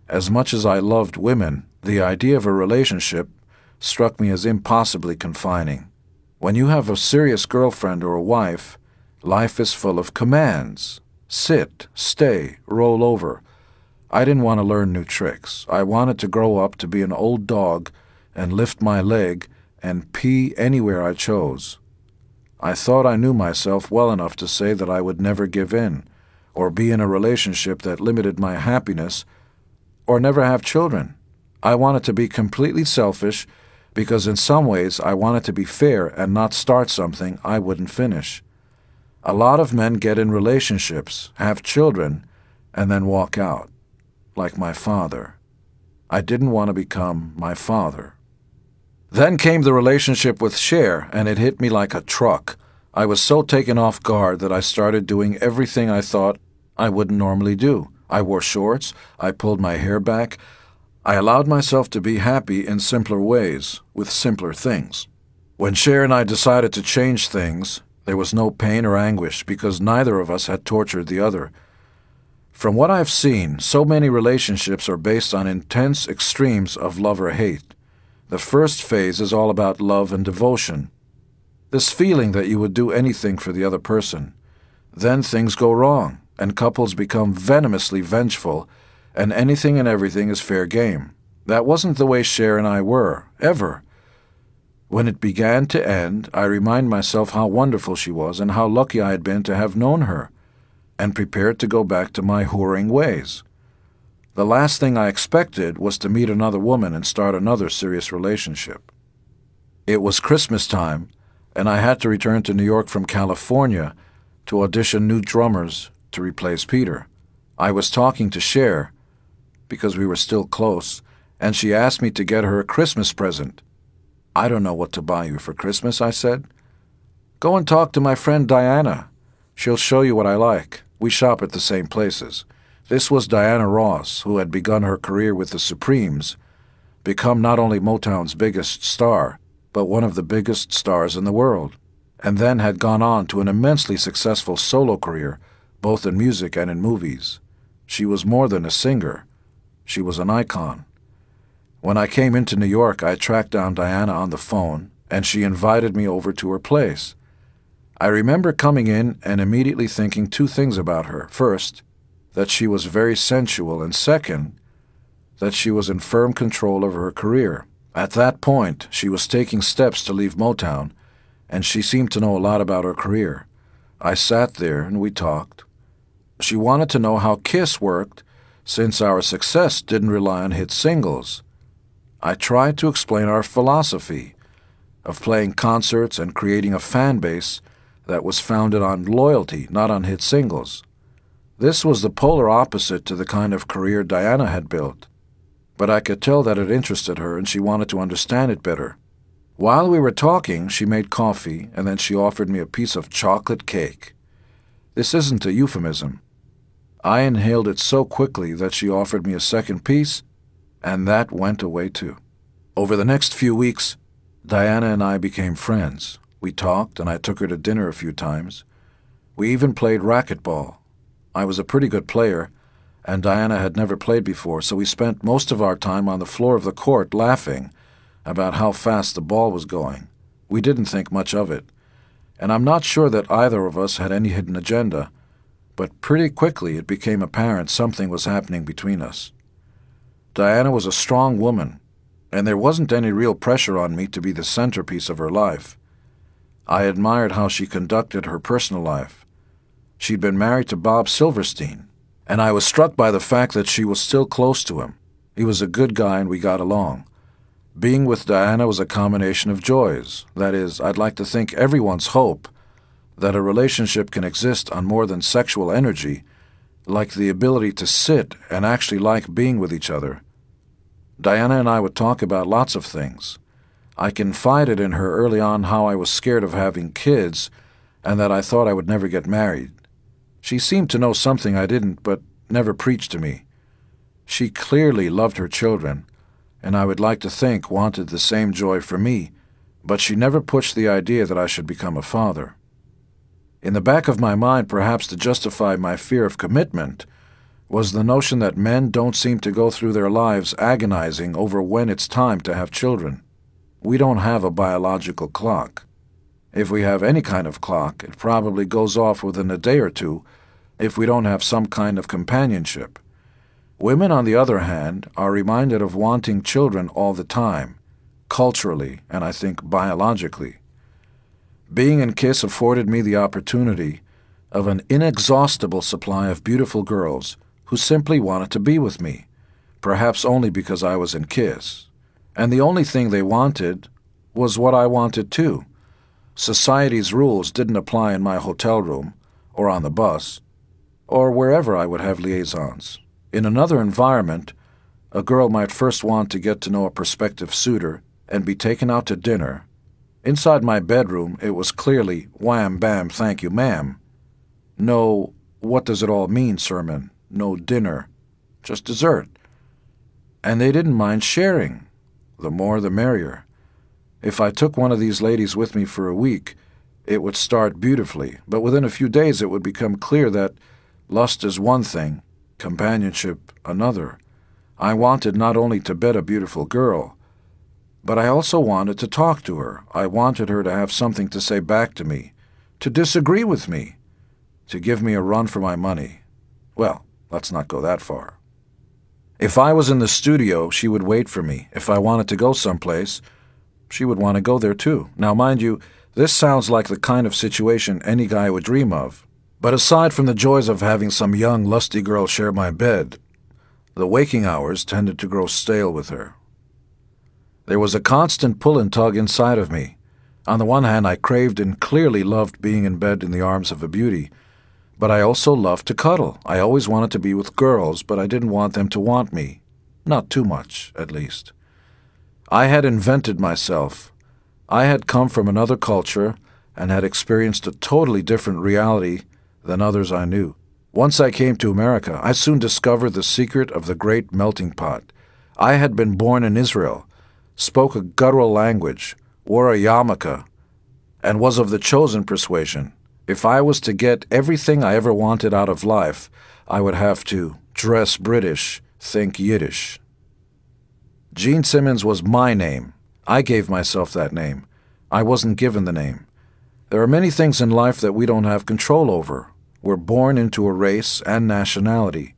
As much as I loved women, the idea of a relationship struck me as impossibly confining. When you have a serious girlfriend or a wife, life is full of commands. Sit, stay, roll over. I didn't want to learn new tricks. I wanted to grow up to be an old dog and lift my leg and pee anywhere I chose. I thought I knew myself well enough to say that I would never give in, or be in a relationship that limited my happiness, or never have children. I wanted to be completely selfish because in some ways I wanted to be fair and not start something I wouldn't finish. A lot of men get in relationships, have children, and then walk out, like my father. I didn't want to become my father. Then came the relationship with Cher, and it hit me like a truck. I was so taken off guard that I started doing everything I thought I wouldn't normally do. I wore shorts, I pulled my hair back. I allowed myself to be happy in simpler ways, with simpler things. When Cher and I decided to change things, there was no pain or anguish because neither of us had tortured the other. From what I've seen, so many relationships are based on intense extremes of love or hate. The first phase is all about love and devotion. This feeling that you would do anything for the other person. Then things go wrong, and couples become venomously vengeful, and anything and everything is fair game. That wasn't the way Cher and I were, ever. When it began to end, I remind myself how wonderful she was and how lucky I had been to have known her, and prepared to go back to my whoring ways. The last thing I expected was to meet another woman and start another serious relationship. It was Christmas time, and I had to return to New York from California to audition new drummers to replace Peter. I was talking to Cher, because we were still close, and she asked me to get her a Christmas present. "I don't know what to buy you for Christmas," I said. "Go and talk to my friend Diana. She'll show you what I like. We shop at the same places." This was Diana Ross, who had begun her career with the Supremes, become not only Motown's biggest star, but one of the biggest stars in the world, and then had gone on to an immensely successful solo career, both in music and in movies. She was more than a singer. She was an icon. When I came into New York, I tracked down Diana on the phone, and she invited me over to her place. I remember coming in and immediately thinking two things about her. First, that she was very sensual, and second, that she was in firm control of her career. At that point, she was taking steps to leave Motown, and she seemed to know a lot about her career. I sat there and we talked. She wanted to know how Kiss worked, since our success didn't rely on hit singles. I tried to explain our philosophy of playing concerts and creating a fan base that was founded on loyalty, not on hit singles. This was the polar opposite to the kind of career Diana had built, but I could tell that it interested her and she wanted to understand it better. While we were talking, she made coffee, and then she offered me a piece of chocolate cake. This isn't a euphemism. I inhaled it so quickly that she offered me a second piece, and that went away too. Over the next few weeks, Diana and I became friends. We talked, and I took her to dinner a few times. We even played racquetball. I was a pretty good player, and Diana had never played before, so we spent most of our time on the floor of the court laughing about how fast the ball was going. We didn't think much of it, and I'm not sure that either of us had any hidden agenda, but pretty quickly it became apparent something was happening between us. Diana was a strong woman, and there wasn't any real pressure on me to be the centerpiece of her life. I admired how she conducted her personal life. She'd been married to Bob Silverstein, and I was struck by the fact that she was still close to him. He was a good guy and we got along. Being with Diana was a combination of joys. That is, I'd like to think everyone's hope that a relationship can exist on more than sexual energy, like the ability to sit and actually like being with each other. Diana and I would talk about lots of things. I confided in her early on how I was scared of having kids and that I thought I would never get married. She seemed to know something I didn't, but never preached to me. She clearly loved her children, and I would like to think wanted the same joy for me, but she never pushed the idea that I should become a father. In the back of my mind, perhaps to justify my fear of commitment, was the notion that men don't seem to go through their lives agonizing over when it's time to have children. We don't have a biological clock. If we have any kind of clock, it probably goes off within a day or two if we don't have some kind of companionship. Women, on the other hand, are reminded of wanting children all the time, culturally and I think biologically. Being in KISS afforded me the opportunity of an inexhaustible supply of beautiful girls who simply wanted to be with me, perhaps only because I was in KISS. And the only thing they wanted was what I wanted too. Society's rules didn't apply in my hotel room, or on the bus, or wherever I would have liaisons. In another environment, a girl might first want to get to know a prospective suitor and be taken out to dinner. Inside my bedroom, it was clearly, wham, bam, thank you, ma'am. No, what does it all mean sermon, no dinner, just dessert. And they didn't mind sharing. The more the merrier. If I took one of these ladies with me for a week, it would start beautifully, but within a few days it would become clear that lust is one thing, companionship another. I wanted not only to bed a beautiful girl, but I also wanted to talk to her. I wanted her to have something to say back to me, to disagree with me, to give me a run for my money. Well, let's not go that far. If I was in the studio, she would wait for me. If I wanted to go someplace, she would want to go there too. Now, mind you, this sounds like the kind of situation any guy would dream of. But aside from the joys of having some young, lusty girl share my bed, the waking hours tended to grow stale with her. There was a constant pull and tug inside of me. On the one hand, I craved and clearly loved being in bed in the arms of a beauty, but I also loved to cuddle. I always wanted to be with girls, but I didn't want them to want me. Not too much, at least. I had invented myself. I had come from another culture and had experienced a totally different reality than others I knew. Once I came to America, I soon discovered the secret of the great melting pot. I had been born in Israel, spoke a guttural language, wore a yarmulke, and was of the chosen persuasion. If I was to get everything I ever wanted out of life, I would have to dress British, think Yiddish. Gene Simmons was my name. I gave myself that name. I wasn't given the name. There are many things in life that we don't have control over. We're born into a race and nationality.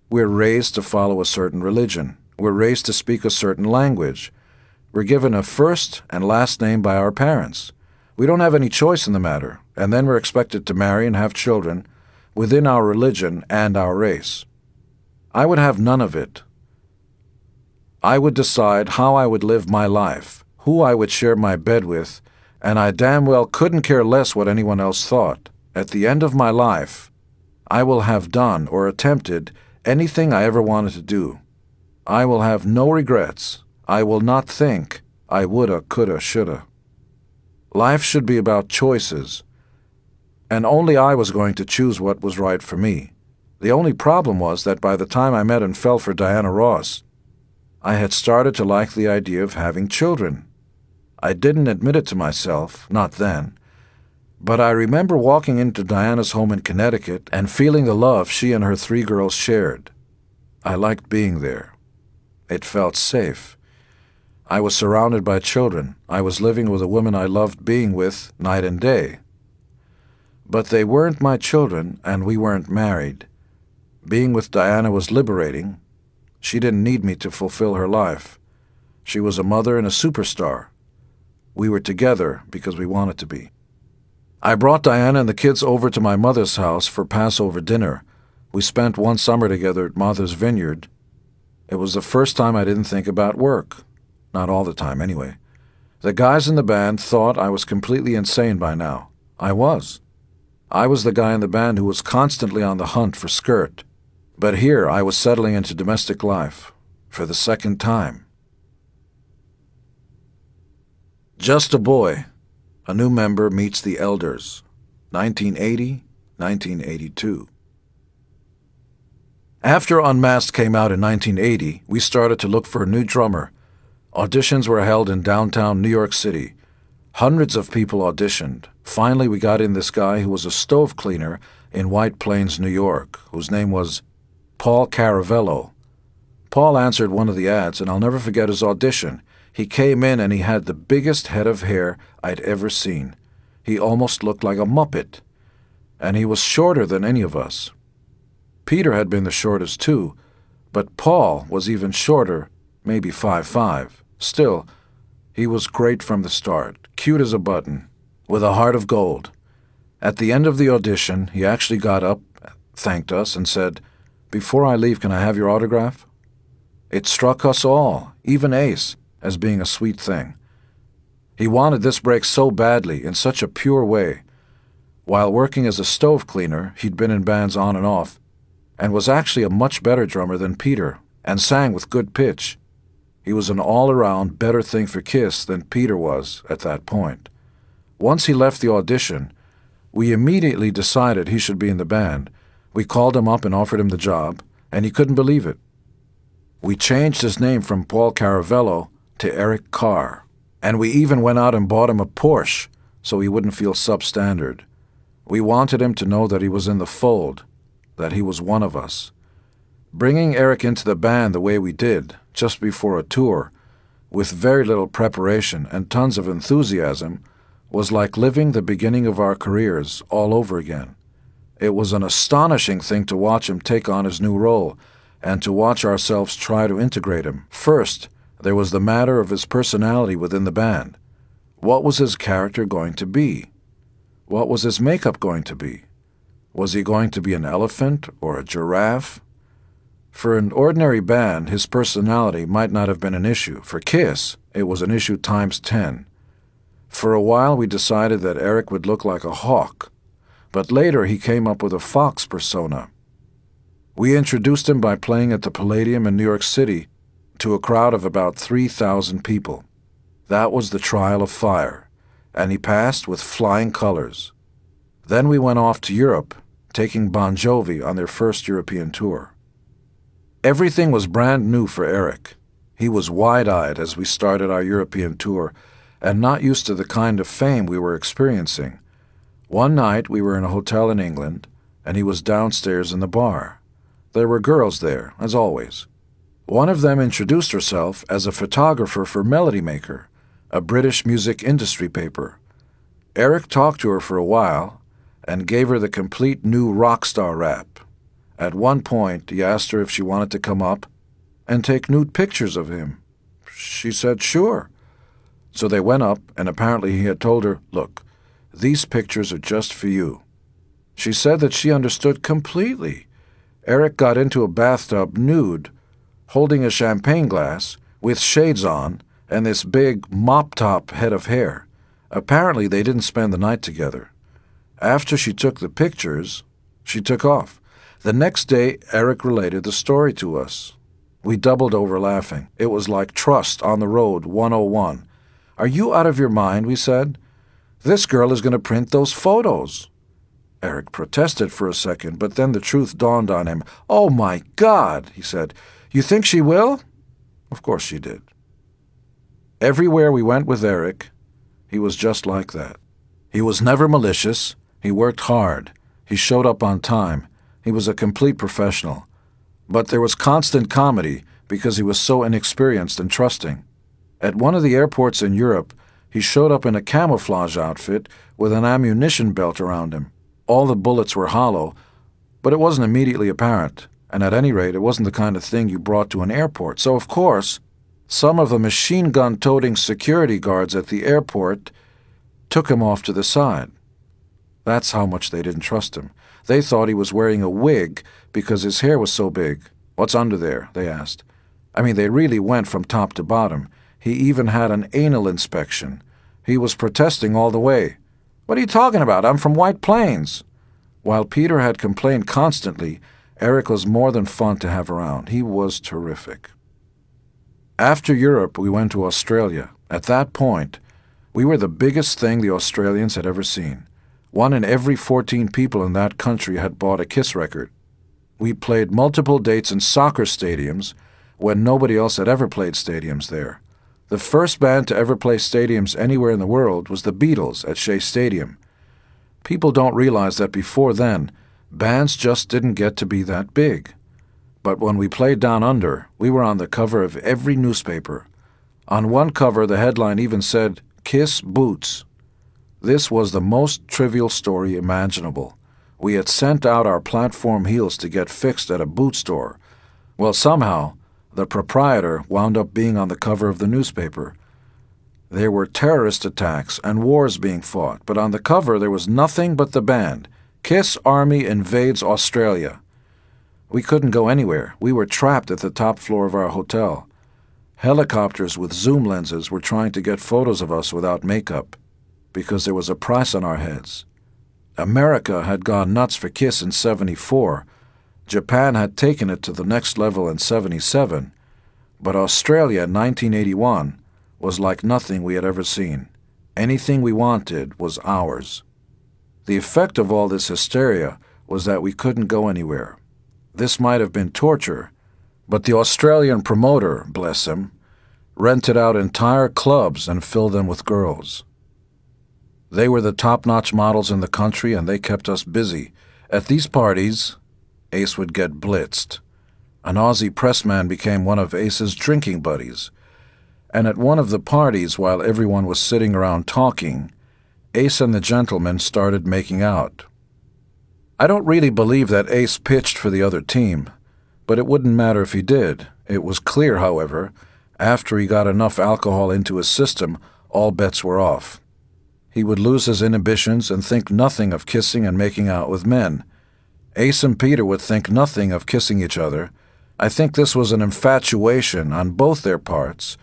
We're raised to follow a certain religion. We're raised to speak a certain language. We're given a first and last name by our parents. We don't have any choice in the matter, and then we're expected to marry and have children within our religion and our race. I would have none of it. I would decide how I would live my life, who I would share my bed with, and I damn well couldn't care less what anyone else thought. At the end of my life, I will have done or attempted anything I ever wanted to do. I will have no regrets. I will not think I woulda, coulda, shoulda. Life should be about choices, and only I was going to choose what was right for me. The only problem was that by the time I met and fell for Diana Ross, I had started to like the idea of having children. I didn't admit it to myself, not then, but I remember walking into Diana's home in Connecticut and feeling the love she and her 3 girls shared. I liked being there. It felt safe. I was surrounded by children. I was living with a woman I loved being with night and day. But they weren't my children, and we weren't married. Being with Diana was liberating. She didn't need me to fulfill her life. She was a mother and a superstar. We were together because we wanted to be. I brought Diana and the kids over to my mother's house for Passover dinner. We spent one summer together at Martha's Vineyard. It was the first time I didn't think about work. Not all the time, anyway. The guys in the band thought I was completely insane by now. I was. I was the guy in the band who was constantly on the hunt for skirt. But here I was settling into domestic life for the second time. Just a Boy. A New Member Meets the Elders. 1980-1982. After Unmasked came out in 1980, we started to look for a new drummer. Auditions were held in downtown New York City. Hundreds of people auditioned. Finally, we got in this guy who was a stove cleaner in White Plains, New York, whose name was Paul Caravello. Paul answered one of the ads, and I'll never forget his audition. He came in and he had the biggest head of hair I'd ever seen. He almost looked like a Muppet. And he was shorter than any of us. Peter had been the shortest too, but Paul was even shorter, maybe 5'5". Still, he was great from the start, cute as a button, with a heart of gold. At the end of the audition, he actually got up, thanked us, and said, "Before I leave, can I have your autograph?" It struck us all, even Ace, as being a sweet thing. He wanted this break so badly, in such a pure way. While working as a stove cleaner, he'd been in bands on and off, and was actually a much better drummer than Peter, and sang with good pitch. He was an all-around better thing for Kiss than Peter was at that point. Once he left the audition, we immediately decided he should be in the band. We called him up and offered him the job, and he couldn't believe it. We changed his name from Paul Caravello to Eric Carr, and we even went out and bought him a Porsche so he wouldn't feel substandard. We wanted him to know that he was in the fold, that he was one of us. Bringing Eric into the band the way we did, just before a tour, with very little preparation and tons of enthusiasm, was like living the beginning of our careers all over again. It was an astonishing thing to watch him take on his new role, and to watch ourselves try to integrate him. First, there was the matter of his personality within the band. What was his character going to be? What was his makeup going to be? Was he going to be an elephant or a giraffe? For an ordinary band, his personality might not have been an issue. For Kiss, it was an issue times 10. For a while, we decided that Eric would look like a hawk, but later he came up with a fox persona. We introduced him by playing at the Palladium in New York City to a crowd of about 3,000 people. That was the trial of fire, and he passed with flying colors. Then we went off to Europe, taking Bon Jovi on their first European tour. Everything was brand new for Eric. He was wide-eyed as we started our European tour, and not used to the kind of fame we were experiencing. One night we were in a hotel in England, and he was downstairs in the bar. There were girls there, as always. One of them introduced herself as a photographer for Melody Maker, a British music industry paper. Eric talked to her for a while and gave her the complete new rock star rap. At one point, he asked her if she wanted to come up and take nude pictures of him. She said sure. So they went up, and apparently he had told her, "Look, these pictures are just for you." She said that she understood completely. Eric got into a bathtub nude, holding a champagne glass, with shades on, and this big mop-top head of hair. Apparently they didn't spend the night together. After she took the pictures, she took off. The next day, Eric related the story to us. We doubled over laughing. It was like Trust on the Road 101. "Are you out of your mind?" we said. "This girl is going to print those photos." Eric protested for a second, but then the truth dawned on him. "Oh, my God," he said. "You think she will?" Of course she did. Everywhere we went with Eric, he was just like that. He was never malicious. He worked hard. He showed up on time. He was a complete professional. But there was constant comedy because he was so inexperienced and trusting. At one of the airports in Europe, he showed up in a camouflage outfit with an ammunition belt around him. All the bullets were hollow, but it wasn't immediately apparent, and at any rate, it wasn't the kind of thing you brought to an airport. So, of course, some of the machine gun-toting security guards at the airport took him off to the side. That's how much they didn't trust him. They thought he was wearing a wig because his hair was so big. "What's under there?" they asked. I mean, they really went from top to bottom. He even had an anal inspection. He was protesting all the way. "What are you talking about? I'm from White Plains." While Peter had complained constantly, Eric was more than fun to have around. He was terrific. After Europe, we went to Australia. At that point, We were the biggest thing the Australians had ever seen. 1 in every 14 people in that country had bought a Kiss record. We played multiple dates in soccer stadiums when nobody else had ever played stadiums there. The first band to ever play stadiums anywhere in the world was the Beatles at Shea Stadium. People don't realize that before then, bands just didn't get to be that big. But when we played Down Under, we were on the cover of every newspaper. On one cover, the headline even said, "Kiss Boots." This was the most trivial story imaginable. We had sent out our platform heels to get fixed at a boot store. Well, somehow, the proprietor wound up being on the cover of the newspaper. There were terrorist attacks and wars being fought, but on the cover there was nothing but the band, Kiss Army Invades Australia. We couldn't go anywhere. We were trapped at the top floor of our hotel. Helicopters with zoom lenses were trying to get photos of us without makeup, because there was a price on our heads. America had gone nuts for Kiss in '74. Japan had taken it to the next level in '77. But Australia in 1981 was like nothing we had ever seen. Anything we wanted was ours. The effect of all this hysteria was that we couldn't go anywhere. This might have been torture, but the Australian promoter, bless him, rented out entire clubs and filled them with girls. They were the top-notch models in the country, and they kept us busy. At these parties, Ace would get blitzed. An Aussie pressman became one of Ace's drinking buddies. And at one of the parties, while everyone was sitting around talking, Ace and the gentleman started making out. I don't really believe that Ace pitched for the other team, but it wouldn't matter if he did. It was clear, however, after he got enough alcohol into his system, all bets were off. He would lose his inhibitions and think nothing of kissing and making out with men. Ace and Peter would think nothing of kissing each other. I think this was an infatuation on both their parts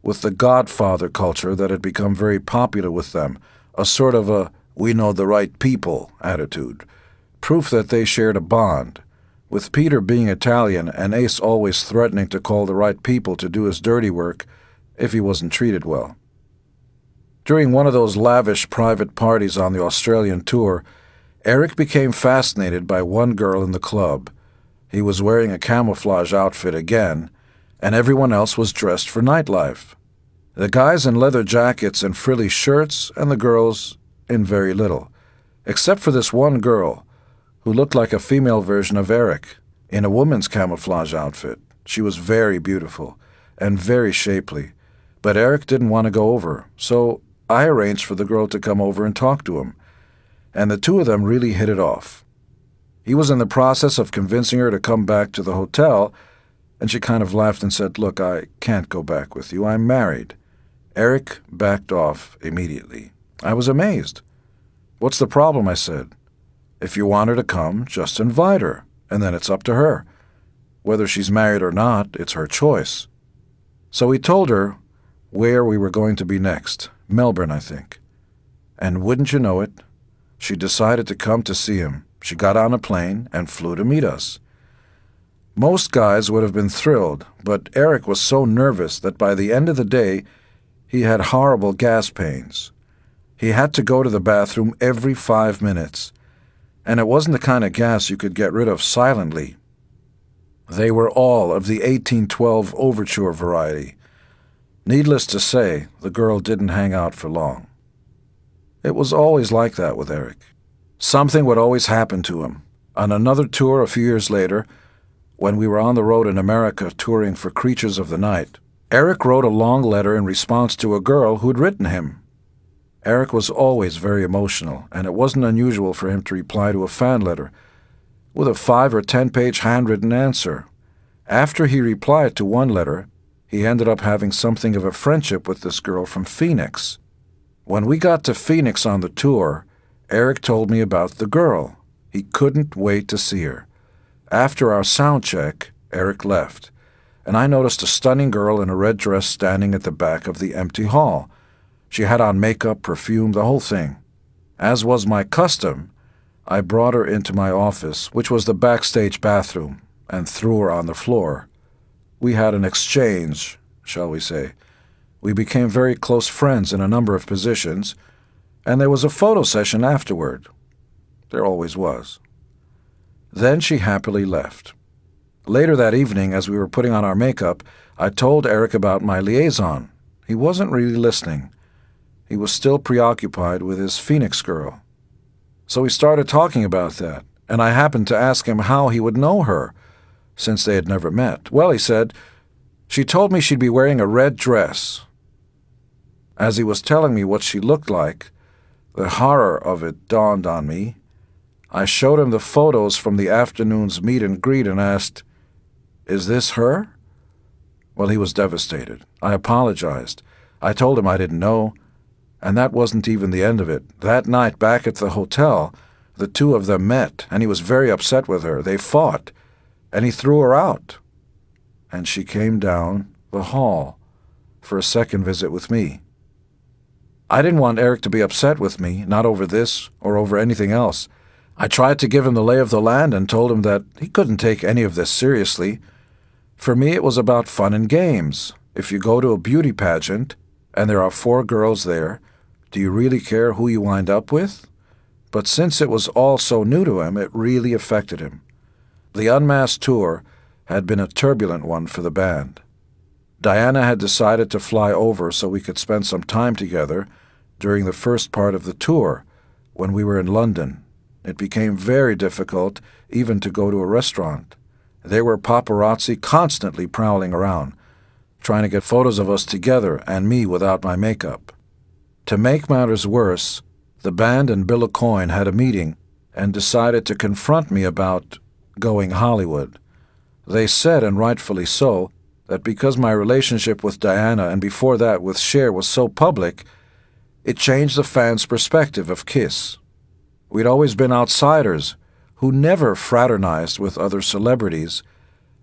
with the Godfather culture that had become very popular with them, a sort of a "we know the right people" attitude, proof that they shared a bond, with Peter being Italian and Ace always threatening to call the right people to do his dirty work if he wasn't treated well. During one of those lavish private parties on the Australian tour, Eric became fascinated by one girl in the club. He was wearing a camouflage outfit again, and everyone else was dressed for nightlife. The guys in leather jackets and frilly shirts, and the girls in very little, except for this one girl, who looked like a female version of Eric, in a woman's camouflage outfit. She was very beautiful, and very shapely, but Eric didn't want to go over, so I arranged for the girl to come over and talk to him, and the two of them really hit it off. He was in the process of convincing her to come back to the hotel, and she kind of laughed and said, "Look, I can't go back with you. I'm married." Eric backed off immediately. I was amazed. "What's the problem?" I said. "If you want her to come, just invite her, and then it's up to her. Whether she's married or not, it's her choice." So he told her where we were going to be next. Melbourne, I think. And wouldn't you know it, she decided to come to see him. She got on a plane and flew to meet us. Most guys would have been thrilled, but Eric was so nervous that by the end of the day, he had horrible gas pains. He had to go to the bathroom every 5 minutes, and it wasn't the kind of gas you could get rid of silently. They were all of the 1812 Overture variety. Needless to say, the girl didn't hang out for long. It was always like that with Eric. Something would always happen to him. On another tour a few years later, when we were on the road in America touring for Creatures of the Night, Eric wrote a long letter in response to a girl who'd written him. Eric was always very emotional, and it wasn't unusual for him to reply to a fan letter with a 5 or 10-page handwritten answer. After he replied to one letter, he ended up having something of a friendship with this girl from Phoenix. When we got to Phoenix on the tour, Eric told me about the girl. He couldn't wait to see her. After our sound check, Eric left, and I noticed a stunning girl in a red dress standing at the back of the empty hall. She had on makeup, perfume, the whole thing. As was my custom, I brought her into my office, which was the backstage bathroom, and threw her on the floor. We had an exchange, shall we say. We became very close friends in a number of positions, and there was a photo session afterward. There always was. Then she happily left. Later that evening, as we were putting on our makeup, I told Eric about my liaison. He wasn't really listening. He was still preoccupied with his Phoenix girl. So we started talking about that, and I happened to ask him how he would know her, since they had never met. Well, he said, she told me she'd be wearing a red dress. As he was telling me what she looked like, the horror of it dawned on me. I showed him the photos from the afternoon's meet and greet and asked, "Is this her?" Well, he was devastated. I apologized. I told him I didn't know, and that wasn't even the end of it. That night back at the hotel, the two of them met, and he was very upset with her. They fought, and he threw her out. And she came down the hall for a second visit with me. I didn't want Eric to be upset with me, not over this or over anything else. I tried to give him the lay of the land and told him that he couldn't take any of this seriously. For me, it was about fun and games. If you go to a beauty pageant and there are 4 girls there, do you really care who you wind up with? But since it was all so new to him, it really affected him. The Unmasked tour had been a turbulent one for the band. Diana had decided to fly over so we could spend some time together during the first part of the tour when we were in London. It became very difficult even to go to a restaurant. There were paparazzi constantly prowling around, trying to get photos of us together and me without my makeup. To make matters worse, the band and Bill Aucoin had a meeting and decided to confront me about going Hollywood. They said, and rightfully so, that because my relationship with Diana and before that with Cher was so public, it changed the fans' perspective of Kiss. We'd always been outsiders who never fraternized with other celebrities,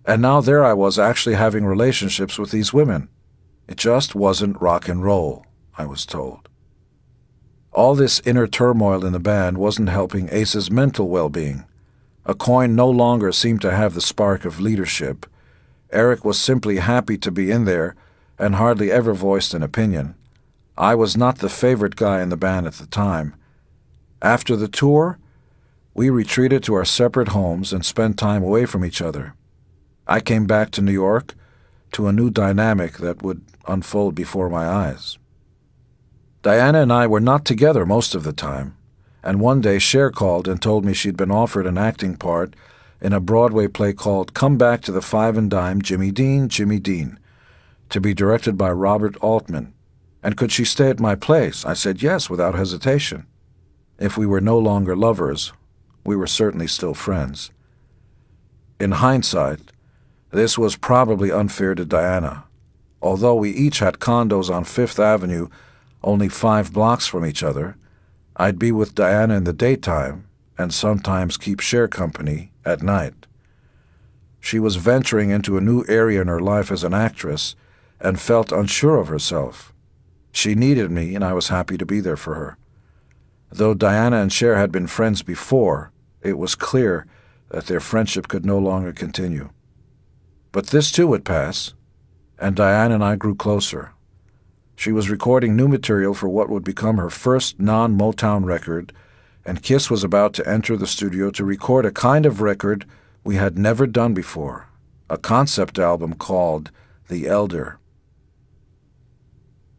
and now there I was actually having relationships with these women. It just wasn't rock and roll, I was told. All this inner turmoil in the band wasn't helping Ace's mental well-being. Aucoin no longer seemed to have the spark of leadership. Eric was simply happy to be in there and hardly ever voiced an opinion. I was not the favorite guy in the band at the time. After the tour, we retreated to our separate homes and spent time away from each other. I came back to New York to a new dynamic that would unfold before my eyes. Diana and I were not together most of the time, and one day Cher called and told me she'd been offered an acting part in a Broadway play called Come Back to the Five and Dime, Jimmy Dean, Jimmy Dean, to be directed by Robert Altman. And could she stay at my place? I said yes, without hesitation. If we were no longer lovers, we were certainly still friends. In hindsight, this was probably unfair to Diana. Although we each had condos on Fifth Avenue, only 5 blocks from each other, I'd be with Diana in the daytime and sometimes keep Cher company at night. She was venturing into a new area in her life as an actress and felt unsure of herself. She needed me, and I was happy to be there for her. Though Diana and Cher had been friends before, it was clear that their friendship could no longer continue. But this too would pass, and Diana and I grew closer. She was recording new material for what would become her first non-Motown record, and Kiss was about to enter the studio to record a kind of record we had never done before, a concept album called The Elder.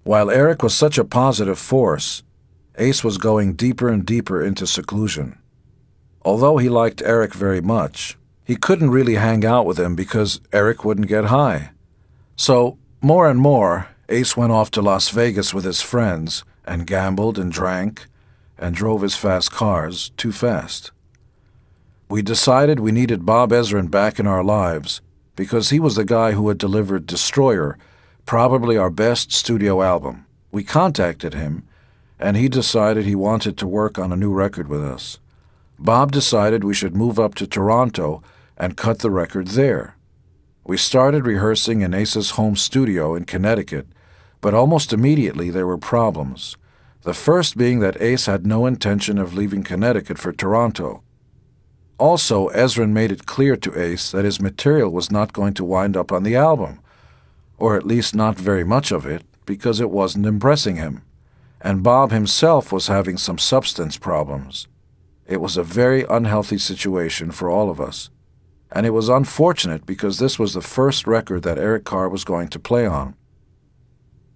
While Eric was such a positive force, Ace was going deeper and deeper into seclusion. Although he liked Eric very much, he couldn't really hang out with him because Eric wouldn't get high. So, more and more, Ace went off to Las Vegas with his friends and gambled and drank and drove his fast cars too fast. We decided we needed Bob Ezrin back in our lives because he was the guy who had delivered Destroyer, probably our best studio album. We contacted him, and he decided he wanted to work on a new record with us. Bob decided we should move up to Toronto and cut the record there. We started rehearsing in Ace's home studio in Connecticut, but almost immediately there were problems. The first being that Ace had no intention of leaving Connecticut for Toronto. Also, Ezrin made it clear to Ace that his material was not going to wind up on the album, or at least not very much of it, because it wasn't impressing him, and Bob himself was having some substance problems. It was a very unhealthy situation for all of us, and it was unfortunate because this was the first record that Eric Carr was going to play on.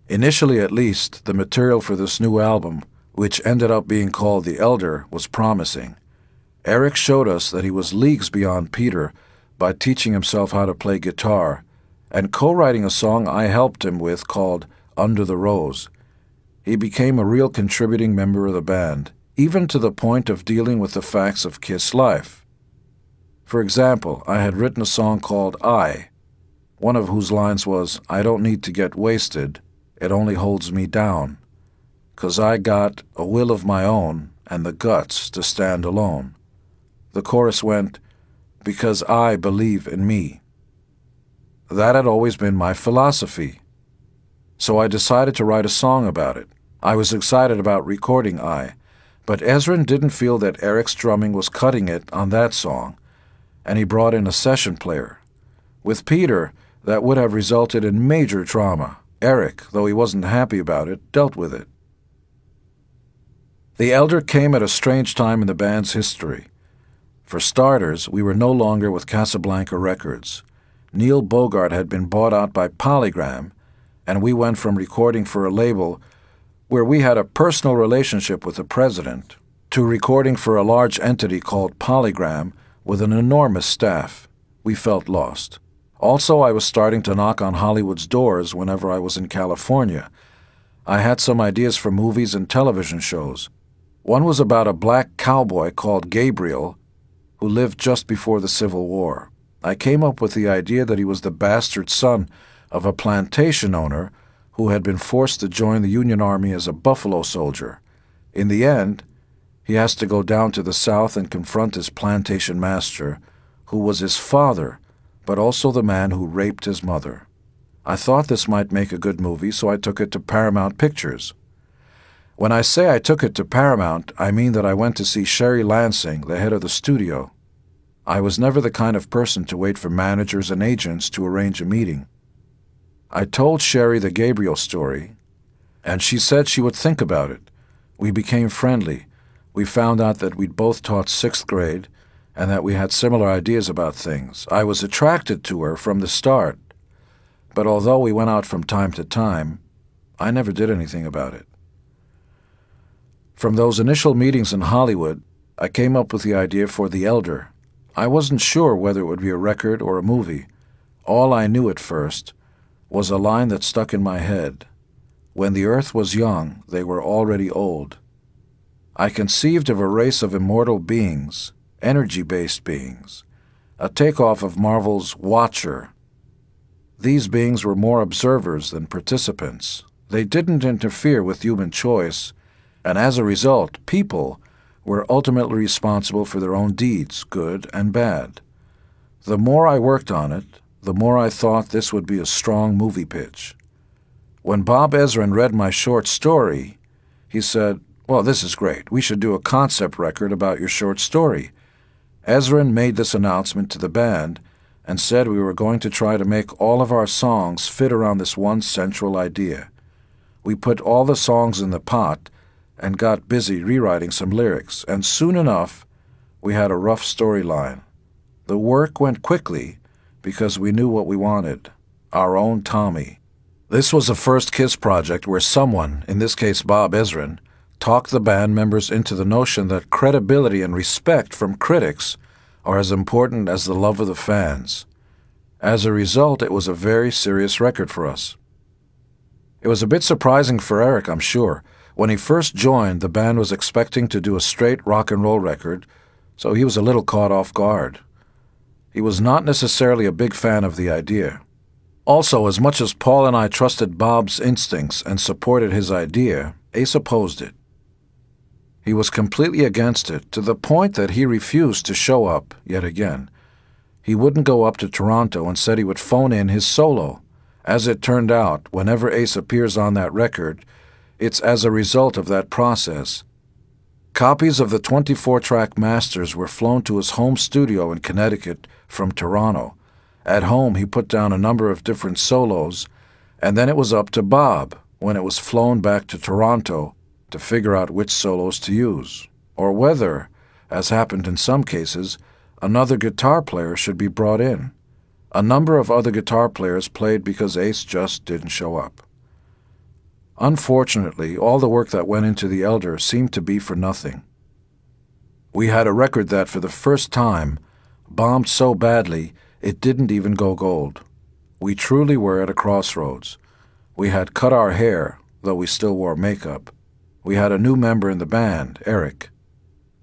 Initially, at least, the material for this new album, which ended up being called The Elder, was promising. Eric showed us that he was leagues beyond Peter by teaching himself how to play guitar and co-writing a song I helped him with called Under the Rose. He became a real contributing member of the band, even to the point of dealing with the facts of Kiss life. For example, I had written a song called I, one of whose lines was, "I don't need to get wasted, it only holds me down, 'cause I got a will of my own and the guts to stand alone." The chorus went, "Because I believe in me." That had always been my philosophy, so I decided to write a song about it. I was excited about recording I, but Ezrin didn't feel that Eric's drumming was cutting it on that song, and he brought in a session player. With Peter, that would have resulted in major trauma. Eric, though he wasn't happy about it, dealt with it. The Elder came at a strange time in the band's history. For starters, we were no longer with Casablanca Records. Neil Bogart had been bought out by Polygram, and we went from recording for a label where we had a personal relationship with the president to recording for a large entity called Polygram with an enormous staff. We felt lost. Also, I was starting to knock on Hollywood's doors whenever I was in California. I had some ideas for movies and television shows. One was about a black cowboy called Gabriel who lived just before the Civil War. I came up with the idea that he was the bastard son of a plantation owner who had been forced to join the Union Army as a buffalo soldier. In the end, he has to go down to the South and confront his plantation master, who was his father, but also the man who raped his mother. I thought this might make a good movie, so I took it to Paramount Pictures. When I say I took it to Paramount, I mean that I went to see Sherry Lansing, the head of the studio. I was never the kind of person to wait for managers and agents to arrange a meeting. I told Sherry the Gabriel story, and she said she would think about it. We became friendly. We found out that we'd both taught 6th grade and that we had similar ideas about things. I was attracted to her from the start, but although we went out from time to time, I never did anything about it. From those initial meetings in Hollywood, I came up with the idea for The Elder. I wasn't sure whether it would be a record or a movie. All I knew at first was a line that stuck in my head. When the earth was young, they were already old. I conceived of a race of immortal beings, energy-based beings, a takeoff of Marvel's Watcher. These beings were more observers than participants. They didn't interfere with human choice, and as a result, people were ultimately responsible for their own deeds, good and bad. The more I worked on it, the more I thought this would be a strong movie pitch. When Bob Ezrin read my short story, he said, "Well, this is great. We should do a concept record about your short story." Ezrin made this announcement to the band and said we were going to try to make all of our songs fit around this one central idea. We put all the songs in the pot and got busy rewriting some lyrics, and soon enough, we had a rough storyline. The work went quickly because we knew what we wanted, our own Tommy. This was a first Kiss project where someone, in this case Bob Ezrin, talked the band members into the notion that credibility and respect from critics are as important as the love of the fans. As a result, it was a very serious record for us. It was a bit surprising for Eric, I'm sure. When he first joined, the band was expecting to do a straight rock and roll record, so he was a little caught off guard. He was not necessarily a big fan of the idea. Also, as much as Paul and I trusted Bob's instincts and supported his idea, Ace opposed it. He was completely against it, to the point that he refused to show up yet again. He wouldn't go up to Toronto and said he would phone in his solo. As it turned out, whenever Ace appears on that record, it's as a result of that process. Copies of the 24-track masters were flown to his home studio in Connecticut from Toronto. At home, he put down a number of different solos, and then it was up to Bob, when it was flown back to Toronto to figure out which solos to use, or whether, as happened in some cases, another guitar player should be brought in. A number of other guitar players played because Ace just didn't show up. Unfortunately, all the work that went into The Elder seemed to be for nothing. We had a record that, for the first time, bombed so badly it didn't even go gold. We truly were at a crossroads. We had cut our hair, though we still wore makeup. We had a new member in the band, Eric,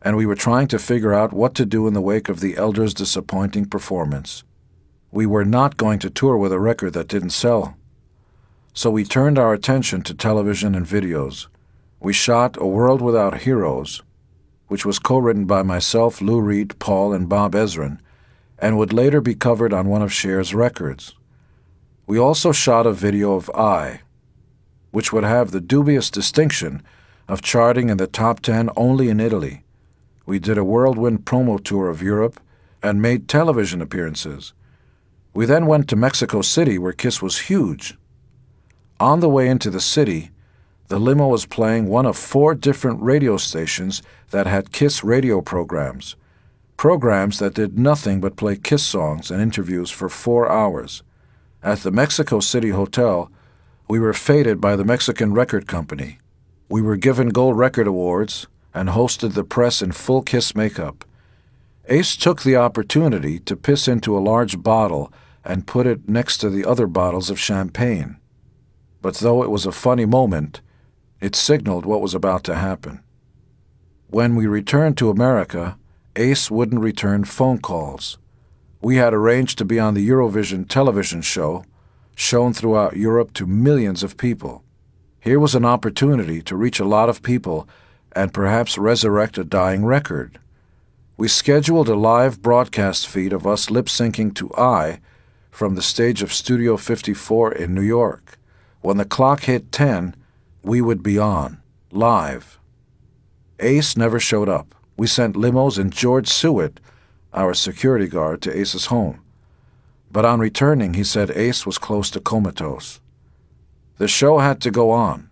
and we were trying to figure out what to do in the wake of The Elder's disappointing performance. We were not going to tour with a record that didn't sell. So we turned our attention to television and videos. We shot A World Without Heroes, which was co-written by myself, Lou Reed, Paul, and Bob Ezrin, and would later be covered on one of Cher's records. We also shot a video of I, which would have the dubious distinction of charting in the top 10 only in Italy. We did a whirlwind promo tour of Europe and made television appearances. We then went to Mexico City, where Kiss was huge. On the way into the city, the limo was playing one of 4 different radio stations that had Kiss radio programs that did nothing but play Kiss songs and interviews for 4 hours. At the Mexico City Hotel, we were feted by the Mexican record company. We were given gold record awards and hosted the press in full Kiss makeup. Ace took the opportunity to piss into a large bottle and put it next to the other bottles of champagne. But though it was a funny moment, it signaled what was about to happen. When we returned to America, Ace wouldn't return phone calls. We had arranged to be on the Eurovision television show, shown throughout Europe to millions of people. Here was an opportunity to reach a lot of people and perhaps resurrect a dying record. We scheduled a live broadcast feed of us lip-syncing to I from the stage of Studio 54 in New York. When the clock hit 10, we would be on, live. Ace never showed up. We sent Limos and George Suet, our security guard, to Ace's home. But on returning, he said Ace was close to Comatose. The show had to go on.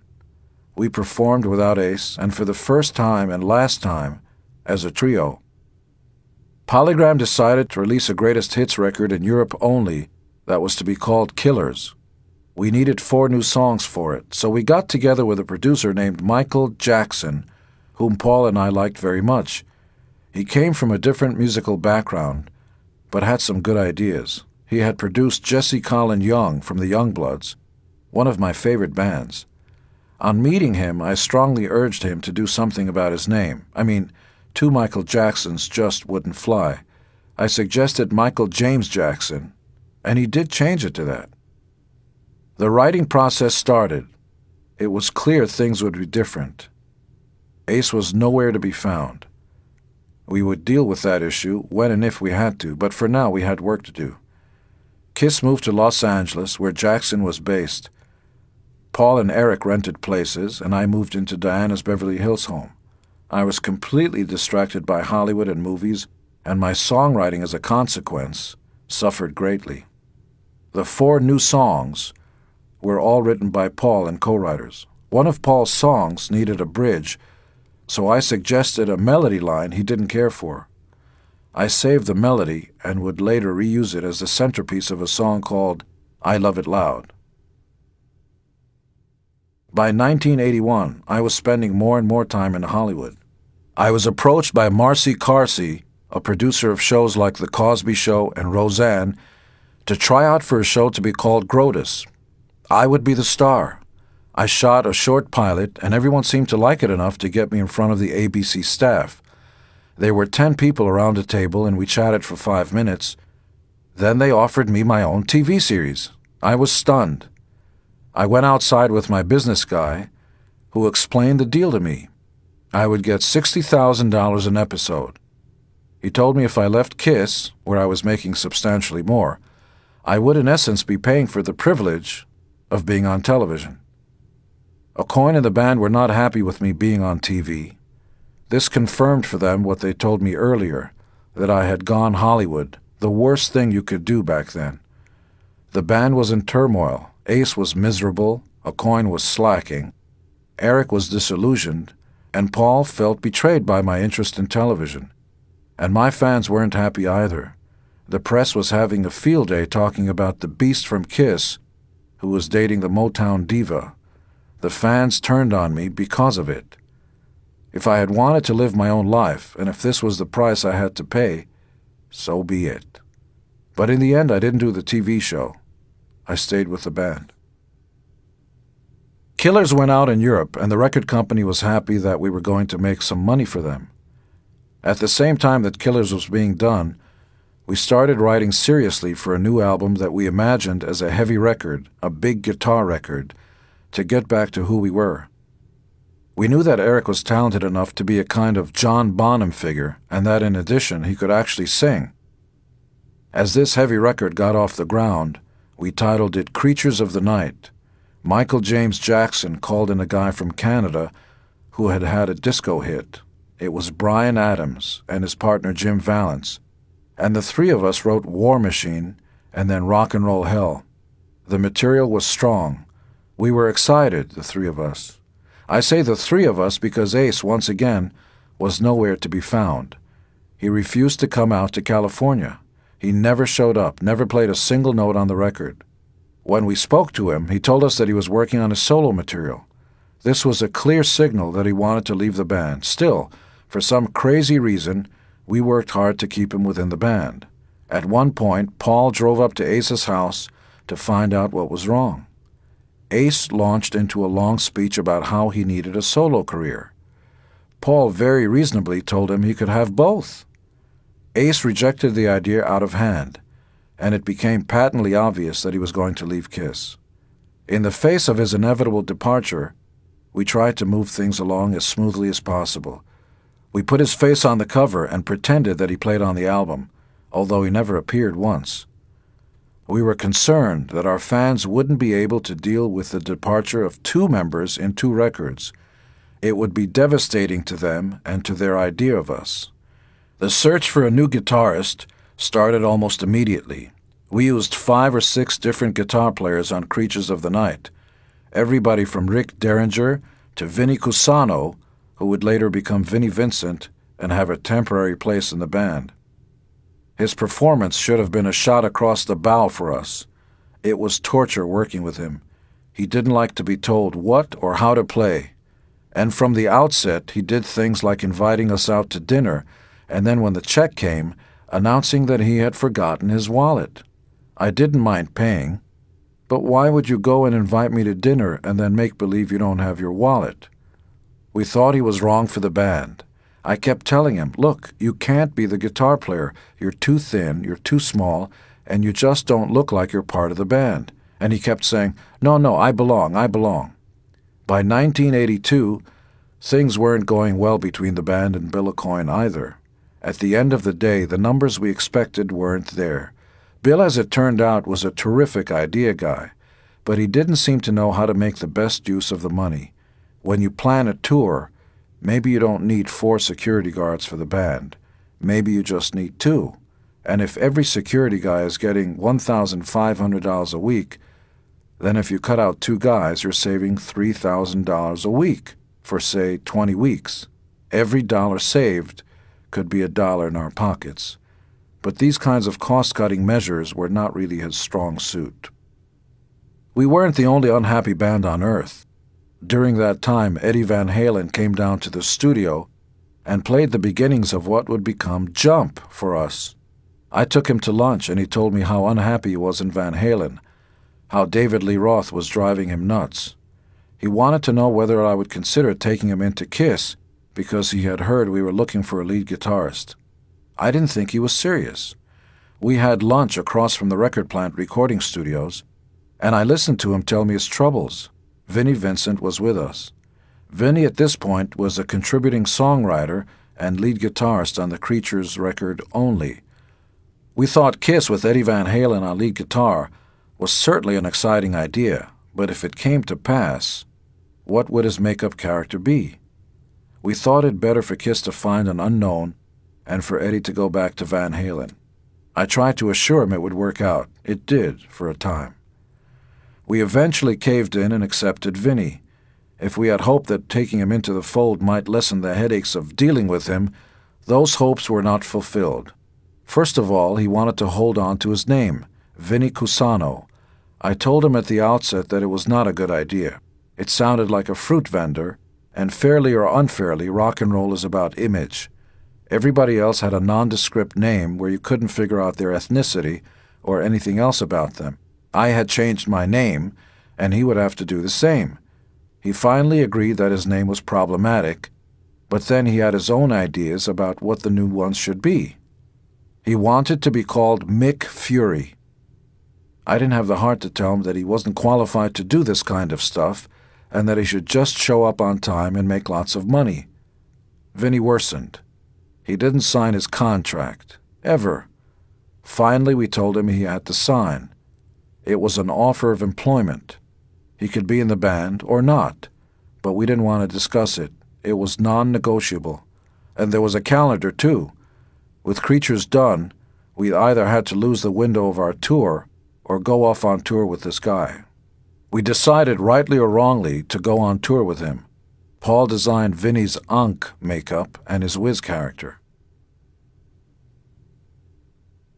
We performed without Ace, and for the first time and last time, as a trio. Polygram decided to release a greatest hits record in Europe only that was to be called Killers. We needed 4 new songs for it, so we got together with a producer named Michael Jackson, whom Paul and I liked very much. He came from a different musical background, but had some good ideas. He had produced Jesse Colin Young from the Youngbloods, one of my favorite bands. On meeting him, I strongly urged him to do something about his name. 2 Michael Jacksons just wouldn't fly. I suggested Michael James Jackson, and he did change it to that. The writing process started. It was clear things would be different. Ace was nowhere to be found. We would deal with that issue when and if we had to, but for now we had work to do. Kiss moved to Los Angeles, where Jackson was based. Paul and Eric rented places, and I moved into Diana's Beverly Hills home. I was completely distracted by Hollywood and movies, and my songwriting as a consequence suffered greatly. The 4 new songs were all written by Paul and co-writers. One of Paul's songs needed a bridge, so I suggested a melody line he didn't care for. I saved the melody and would later reuse it as the centerpiece of a song called I Love It Loud. By 1981, I was spending more and more time in Hollywood. I was approached by Marcy Carsey, a producer of shows like The Cosby Show and Roseanne, to try out for a show to be called Grotus. I would be the star. I shot a short pilot, and everyone seemed to like it enough to get me in front of the ABC staff. There were 10 people around a table, and we chatted for 5 minutes. Then they offered me my own TV series. I was stunned. I went outside with my business guy, who explained the deal to me. I would get $60,000 an episode. He told me if I left Kiss, where I was making substantially more, I would in essence be paying for the privilege of being on television. Aucoin and the band were not happy with me being on TV. This confirmed for them what they told me earlier, that I had gone Hollywood, the worst thing you could do back then. The band was in turmoil. Ace was miserable. Aucoin was slacking, Eric was disillusioned, and Paul felt betrayed by my interest in television. And my fans weren't happy either. The press was having a field day talking about the beast from Kiss, who was dating the Motown diva. The fans turned on me because of it. If I had wanted to live my own life, and if this was the price I had to pay, so be it. But in the end, I didn't do the TV show. I stayed with the band. Killers went out in Europe, and the record company was happy that we were going to make some money for them. At the same time that Killers was being done, we started writing seriously for a new album that we imagined as a heavy record, a big guitar record, to get back to who we were. We knew that Eric was talented enough to be a kind of John Bonham figure, and that in addition he could actually sing. As this heavy record got off the ground, we titled it Creatures of the Night. Michael James Jackson called in a guy from Canada who had had a disco hit. It was Bryan Adams and his partner Jim Vallance, and the three of us wrote War Machine and then Rock and Roll Hell. The material was strong. We were excited, the three of us. I say the three of us because Ace, once again, was nowhere to be found. He refused to come out to California. He never showed up, never played a single note on the record. When we spoke to him, he told us that he was working on his solo material. This was a clear signal that he wanted to leave the band. Still, for some crazy reason, we worked hard to keep him within the band. At one point, Paul drove up to Ace's house to find out what was wrong. Ace launched into a long speech about how he needed a solo career. Paul very reasonably told him he could have both. Ace rejected the idea out of hand, and it became patently obvious that he was going to leave Kiss. In the face of his inevitable departure, we tried to move things along as smoothly as possible. We put his face on the cover and pretended that he played on the album, although he never appeared once. We were concerned that our fans wouldn't be able to deal with the departure of two members in two records. It would be devastating to them and to their idea of us. The search for a new guitarist started almost immediately. We used 5 or 6 different guitar players on Creatures of the Night, everybody from Rick Derringer to Vinnie Cusano, who would later become Vinnie Vincent and have a temporary place in the band. His performance should have been a shot across the bow for us. It was torture working with him. He didn't like to be told what or how to play. And from the outset, he did things like inviting us out to dinner, and then when the check came, announcing that he had forgotten his wallet. I didn't mind paying, but why would you go and invite me to dinner and then make believe you don't have your wallet? We thought he was wrong for the band. I kept telling him, look, you can't be the guitar player. You're too thin, you're too small, and you just don't look like you're part of the band. And he kept saying, no, I belong. By 1982, things weren't going well between the band and Bill Aucoin either. At the end of the day, the numbers we expected weren't there. Bill, as it turned out, was a terrific idea guy, but he didn't seem to know how to make the best use of the money. When you plan a tour, maybe you don't need 4 security guards for the band. Maybe you just need 2. And if every security guy is getting $1,500 a week, then if you cut out 2 guys, you're saving $3,000 a week for, say, 20 weeks. Every dollar saved could be $1 in our pockets. But these kinds of cost-cutting measures were not really his strong suit. We weren't the only unhappy band on earth. During that time, Eddie Van Halen came down to the studio and played the beginnings of what would become Jump for us. I took him to lunch, and he told me how unhappy he was in Van Halen, how David Lee Roth was driving him nuts. He wanted to know whether I would consider taking him into Kiss because he had heard we were looking for a lead guitarist. I didn't think he was serious. We had lunch across from the record plant recording studios, and I listened to him tell me his troubles. Vinnie Vincent was with us. Vinnie at this point was a contributing songwriter and lead guitarist on the Creatures record Only. We thought Kiss with Eddie Van Halen on lead guitar was certainly an exciting idea, but if it came to pass, what would his makeup character be? We thought it better for Kiss to find an unknown and for Eddie to go back to Van Halen. I tried to assure him it would work out. It did, for a time. We eventually caved in and accepted Vinnie. If we had hoped that taking him into the fold might lessen the headaches of dealing with him, those hopes were not fulfilled. First of all, he wanted to hold on to his name, Vinnie Cusano. I told him at the outset that it was not a good idea. It sounded like a fruit vendor, and fairly or unfairly, rock and roll is about image. Everybody else had a nondescript name where you couldn't figure out their ethnicity or anything else about them. I had changed my name, and he would have to do the same. He finally agreed that his name was problematic, but then he had his own ideas about what the new ones should be. He wanted to be called Mick Fury. I didn't have the heart to tell him that he wasn't qualified to do this kind of stuff, and that he should just show up on time and make lots of money. Vinnie worsened. He didn't sign his contract, ever. Finally, we told him he had to sign. It was an offer of employment. He could be in the band or not, but we didn't want to discuss it. It was non-negotiable. And there was a calendar, too. With Creatures done, we either had to lose the window of our tour or go off on tour with this guy. We decided, rightly or wrongly, to go on tour with him. Paul designed Vinnie's Hunk makeup and his Whiz character.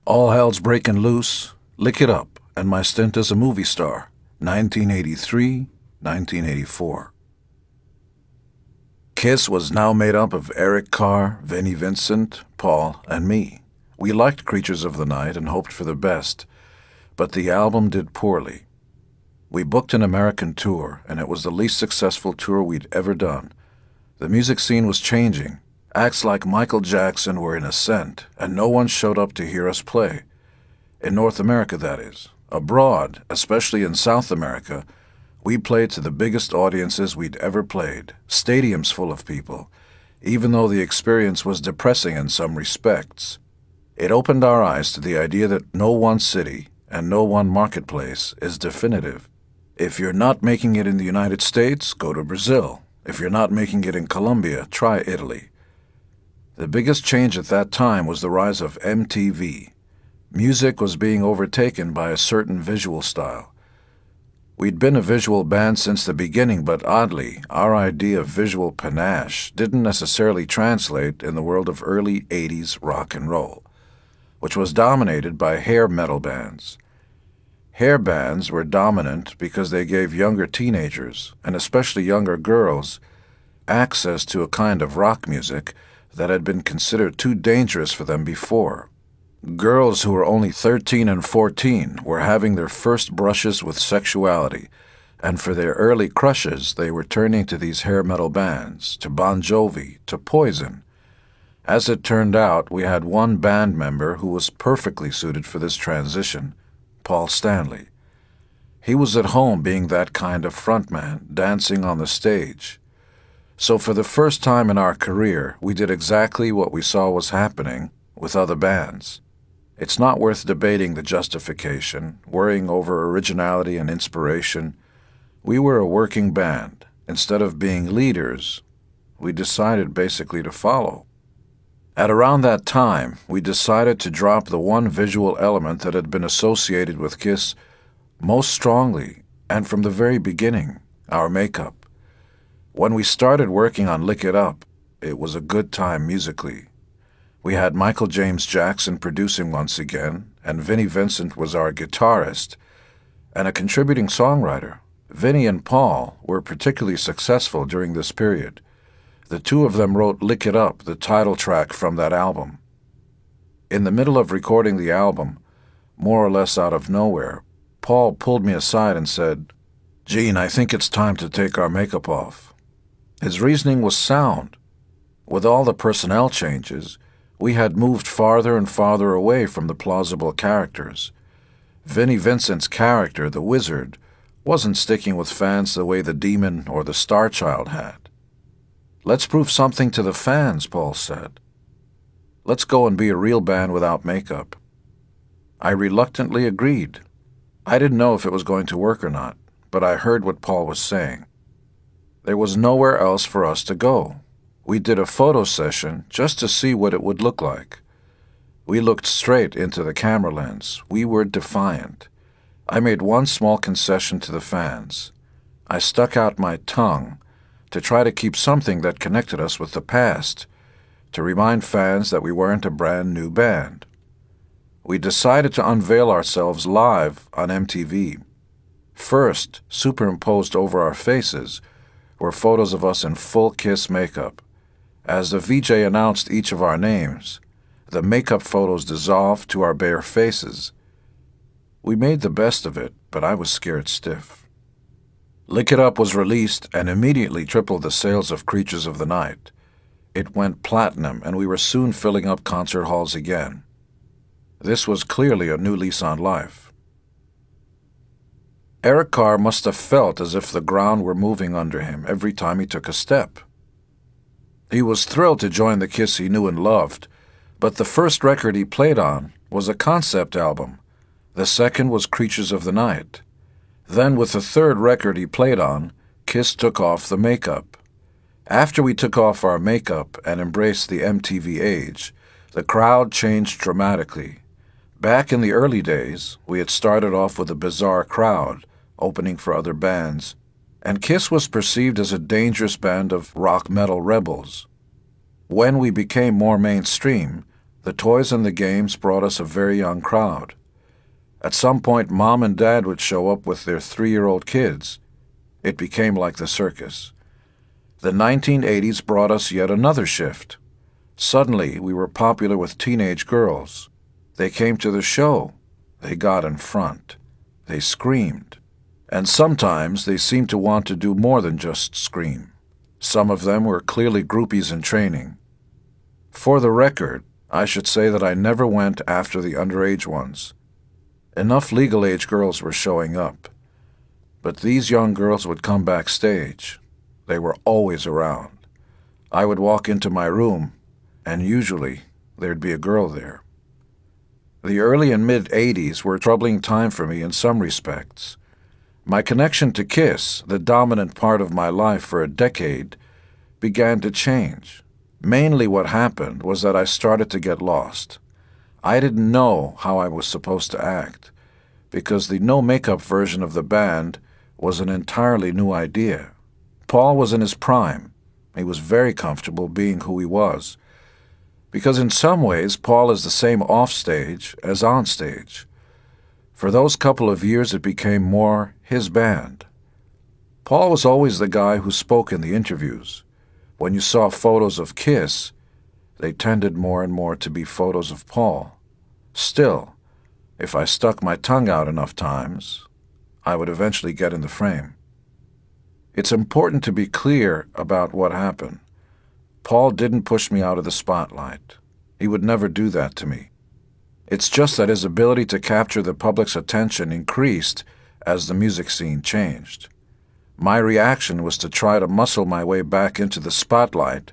All Hell's Breaking Loose, Lick It Up, and my stint as a movie star, 1983, 1984. Kiss was now made up of Eric Carr, Vinnie Vincent, Paul, and me. We liked Creatures of the Night and hoped for the best, but the album did poorly. We booked an American tour, and it was the least successful tour we'd ever done. The music scene was changing. Acts like Michael Jackson were in ascent, and no one showed up to hear us play. In North America, that is. Abroad, especially in South America, we played to the biggest audiences we'd ever played, stadiums full of people, even though the experience was depressing in some respects. It opened our eyes to the idea that no one city and no one marketplace is definitive. If you're not making it in the United States, go to Brazil. If you're not making it in Colombia, try Italy. The biggest change at that time was the rise of MTV. Music was being overtaken by a certain visual style. We'd been a visual band since the beginning, but oddly, our idea of visual panache didn't necessarily translate in the world of early 80s rock and roll, which was dominated by hair metal bands. Hair bands were dominant because they gave younger teenagers, and especially younger girls, access to a kind of rock music that had been considered too dangerous for them before. Girls who were only 13 and 14 were having their first brushes with sexuality, and for their early crushes they were turning to these hair metal bands, to Bon Jovi, to Poison. As it turned out, we had one band member who was perfectly suited for this transition, Paul Stanley. He was at home being that kind of frontman, dancing on the stage. So for the first time in our career, we did exactly what we saw was happening with other bands. It's not worth debating the justification, worrying over originality and inspiration. We were a working band. Instead of being leaders, we decided basically to follow. At around that time, we decided to drop the one visual element that had been associated with Kiss most strongly, and from the very beginning, our makeup. When we started working on Lick It Up, it was a good time musically. We had Michael James Jackson producing once again, and Vinnie Vincent was our guitarist and a contributing songwriter. Vinnie and Paul were particularly successful during this period. The two of them wrote Lick It Up, the title track from that album. In the middle of recording the album, more or less out of nowhere, Paul pulled me aside and said, "Gene, I think it's time to take our makeup off." His reasoning was sound. With all the personnel changes, we had moved farther and farther away from the plausible characters. Vinnie Vincent's character, the Wizard, wasn't sticking with fans the way the Demon or the Star Child had. "Let's prove something to the fans," Paul said. "Let's go and be a real band without makeup." I reluctantly agreed. I didn't know if it was going to work or not, but I heard what Paul was saying. There was nowhere else for us to go. We did a photo session just to see what it would look like. We looked straight into the camera lens. We were defiant. I made one small concession to the fans. I stuck out my tongue to try to keep something that connected us with the past, to remind fans that we weren't a brand new band. We decided to unveil ourselves live on MTV. First, superimposed over our faces, were photos of us in full Kiss makeup. As the VJ announced each of our names, the makeup photos dissolved to our bare faces. We made the best of it, but I was scared stiff. Lick It Up was released and immediately tripled the sales of Creatures of the Night. It went platinum, and we were soon filling up concert halls again. This was clearly a new lease on life. Eric Carr must have felt as if the ground were moving under him every time he took a step. He was thrilled to join the Kiss he knew and loved, but the first record he played on was a concept album. The second was Creatures of the Night. Then, with the third record he played on, Kiss took off the makeup. After we took off our makeup and embraced the MTV age, the crowd changed dramatically. Back in the early days, we had started off with a bizarre crowd, opening for other bands, and Kiss was perceived as a dangerous band of rock metal rebels. When we became more mainstream, the toys and the games brought us a very young crowd. At some point, Mom and Dad would show up with their 3-year-old kids. It became like the circus. The 1980s brought us yet another shift. Suddenly, we were popular with teenage girls. They came to the show. They got in front. They screamed. And sometimes they seemed to want to do more than just scream. Some of them were clearly groupies in training. For the record, I should say that I never went after the underage ones. Enough legal-age girls were showing up. But these young girls would come backstage. They were always around. I would walk into my room, and usually there'd be a girl there. The early and mid-'80s were a troubling time for me in some respects. My connection to Kiss, the dominant part of my life for a decade, began to change. Mainly what happened was that I started to get lost. I didn't know how I was supposed to act, because the no-makeup version of the band was an entirely new idea. Paul was in his prime. He was very comfortable being who he was, because in some ways Paul is the same offstage as onstage. For those couple of years it became more his band. Paul was always the guy who spoke in the interviews. When you saw photos of Kiss, they tended more and more to be photos of Paul. Still, if I stuck my tongue out enough times, I would eventually get in the frame. It's important to be clear about what happened. Paul didn't push me out of the spotlight. He would never do that to me. It's just that his ability to capture the public's attention increased as the music scene changed. My reaction was to try to muscle my way back into the spotlight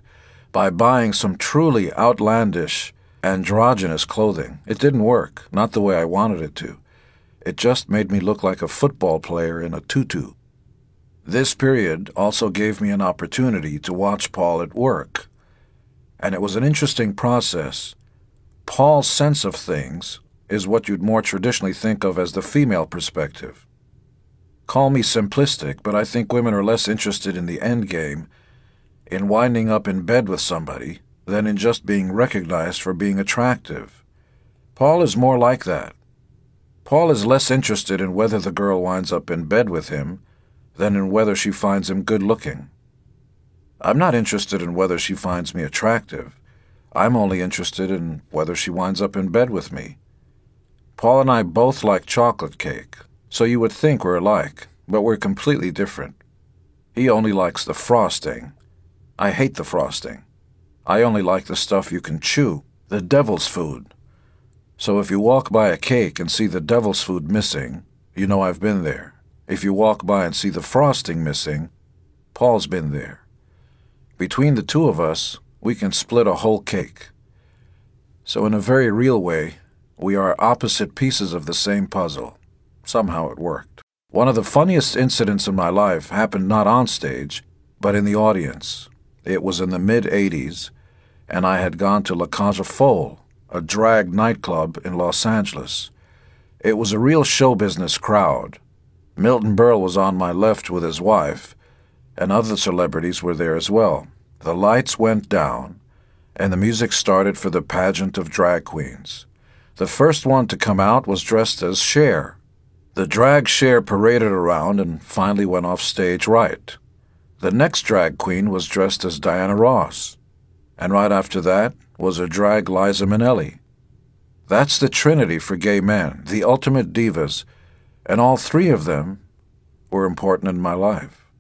by buying some truly outlandish, androgynous clothing. It didn't work, not the way I wanted it to. It just made me look like a football player in a tutu. This period also gave me an opportunity to watch Paul at work, and it was an interesting process. Paul's sense of things is what you'd more traditionally think of as the female perspective. Call me simplistic, but I think women are less interested in the end game, in winding up in bed with somebody, than in just being recognized for being attractive. Paul is more like that. Paul is less interested in whether the girl winds up in bed with him than in whether she finds him good-looking. I'm not interested in whether she finds me attractive. I'm only interested in whether she winds up in bed with me. Paul and I both like chocolate cake, so you would think we're alike, but we're completely different. He only likes the frosting. I hate the frosting. I only like the stuff you can chew, the devil's food. So if you walk by a cake and see the devil's food missing, you know I've been there. If you walk by and see the frosting missing, Paul's been there. Between the two of us, we can split a whole cake. So in a very real way, we are opposite pieces of the same puzzle. Somehow it worked. One of the funniest incidents in my life happened not on stage, but in the audience. It was in the mid-'80s, and I had gone to La Cage aux Folles, a drag nightclub in Los Angeles. It was a real show business crowd. Milton Berle was on my left with his wife, and other celebrities were there as well. The lights went down, and the music started for the pageant of drag queens. The first one to come out was dressed as Cher. The drag Cher paraded around and finally went off stage right. The next drag queen was dressed as Diana Ross, and right after that was a drag Liza Minnelli. That's the trinity for gay men, the ultimate divas, and all three of them were important in my life.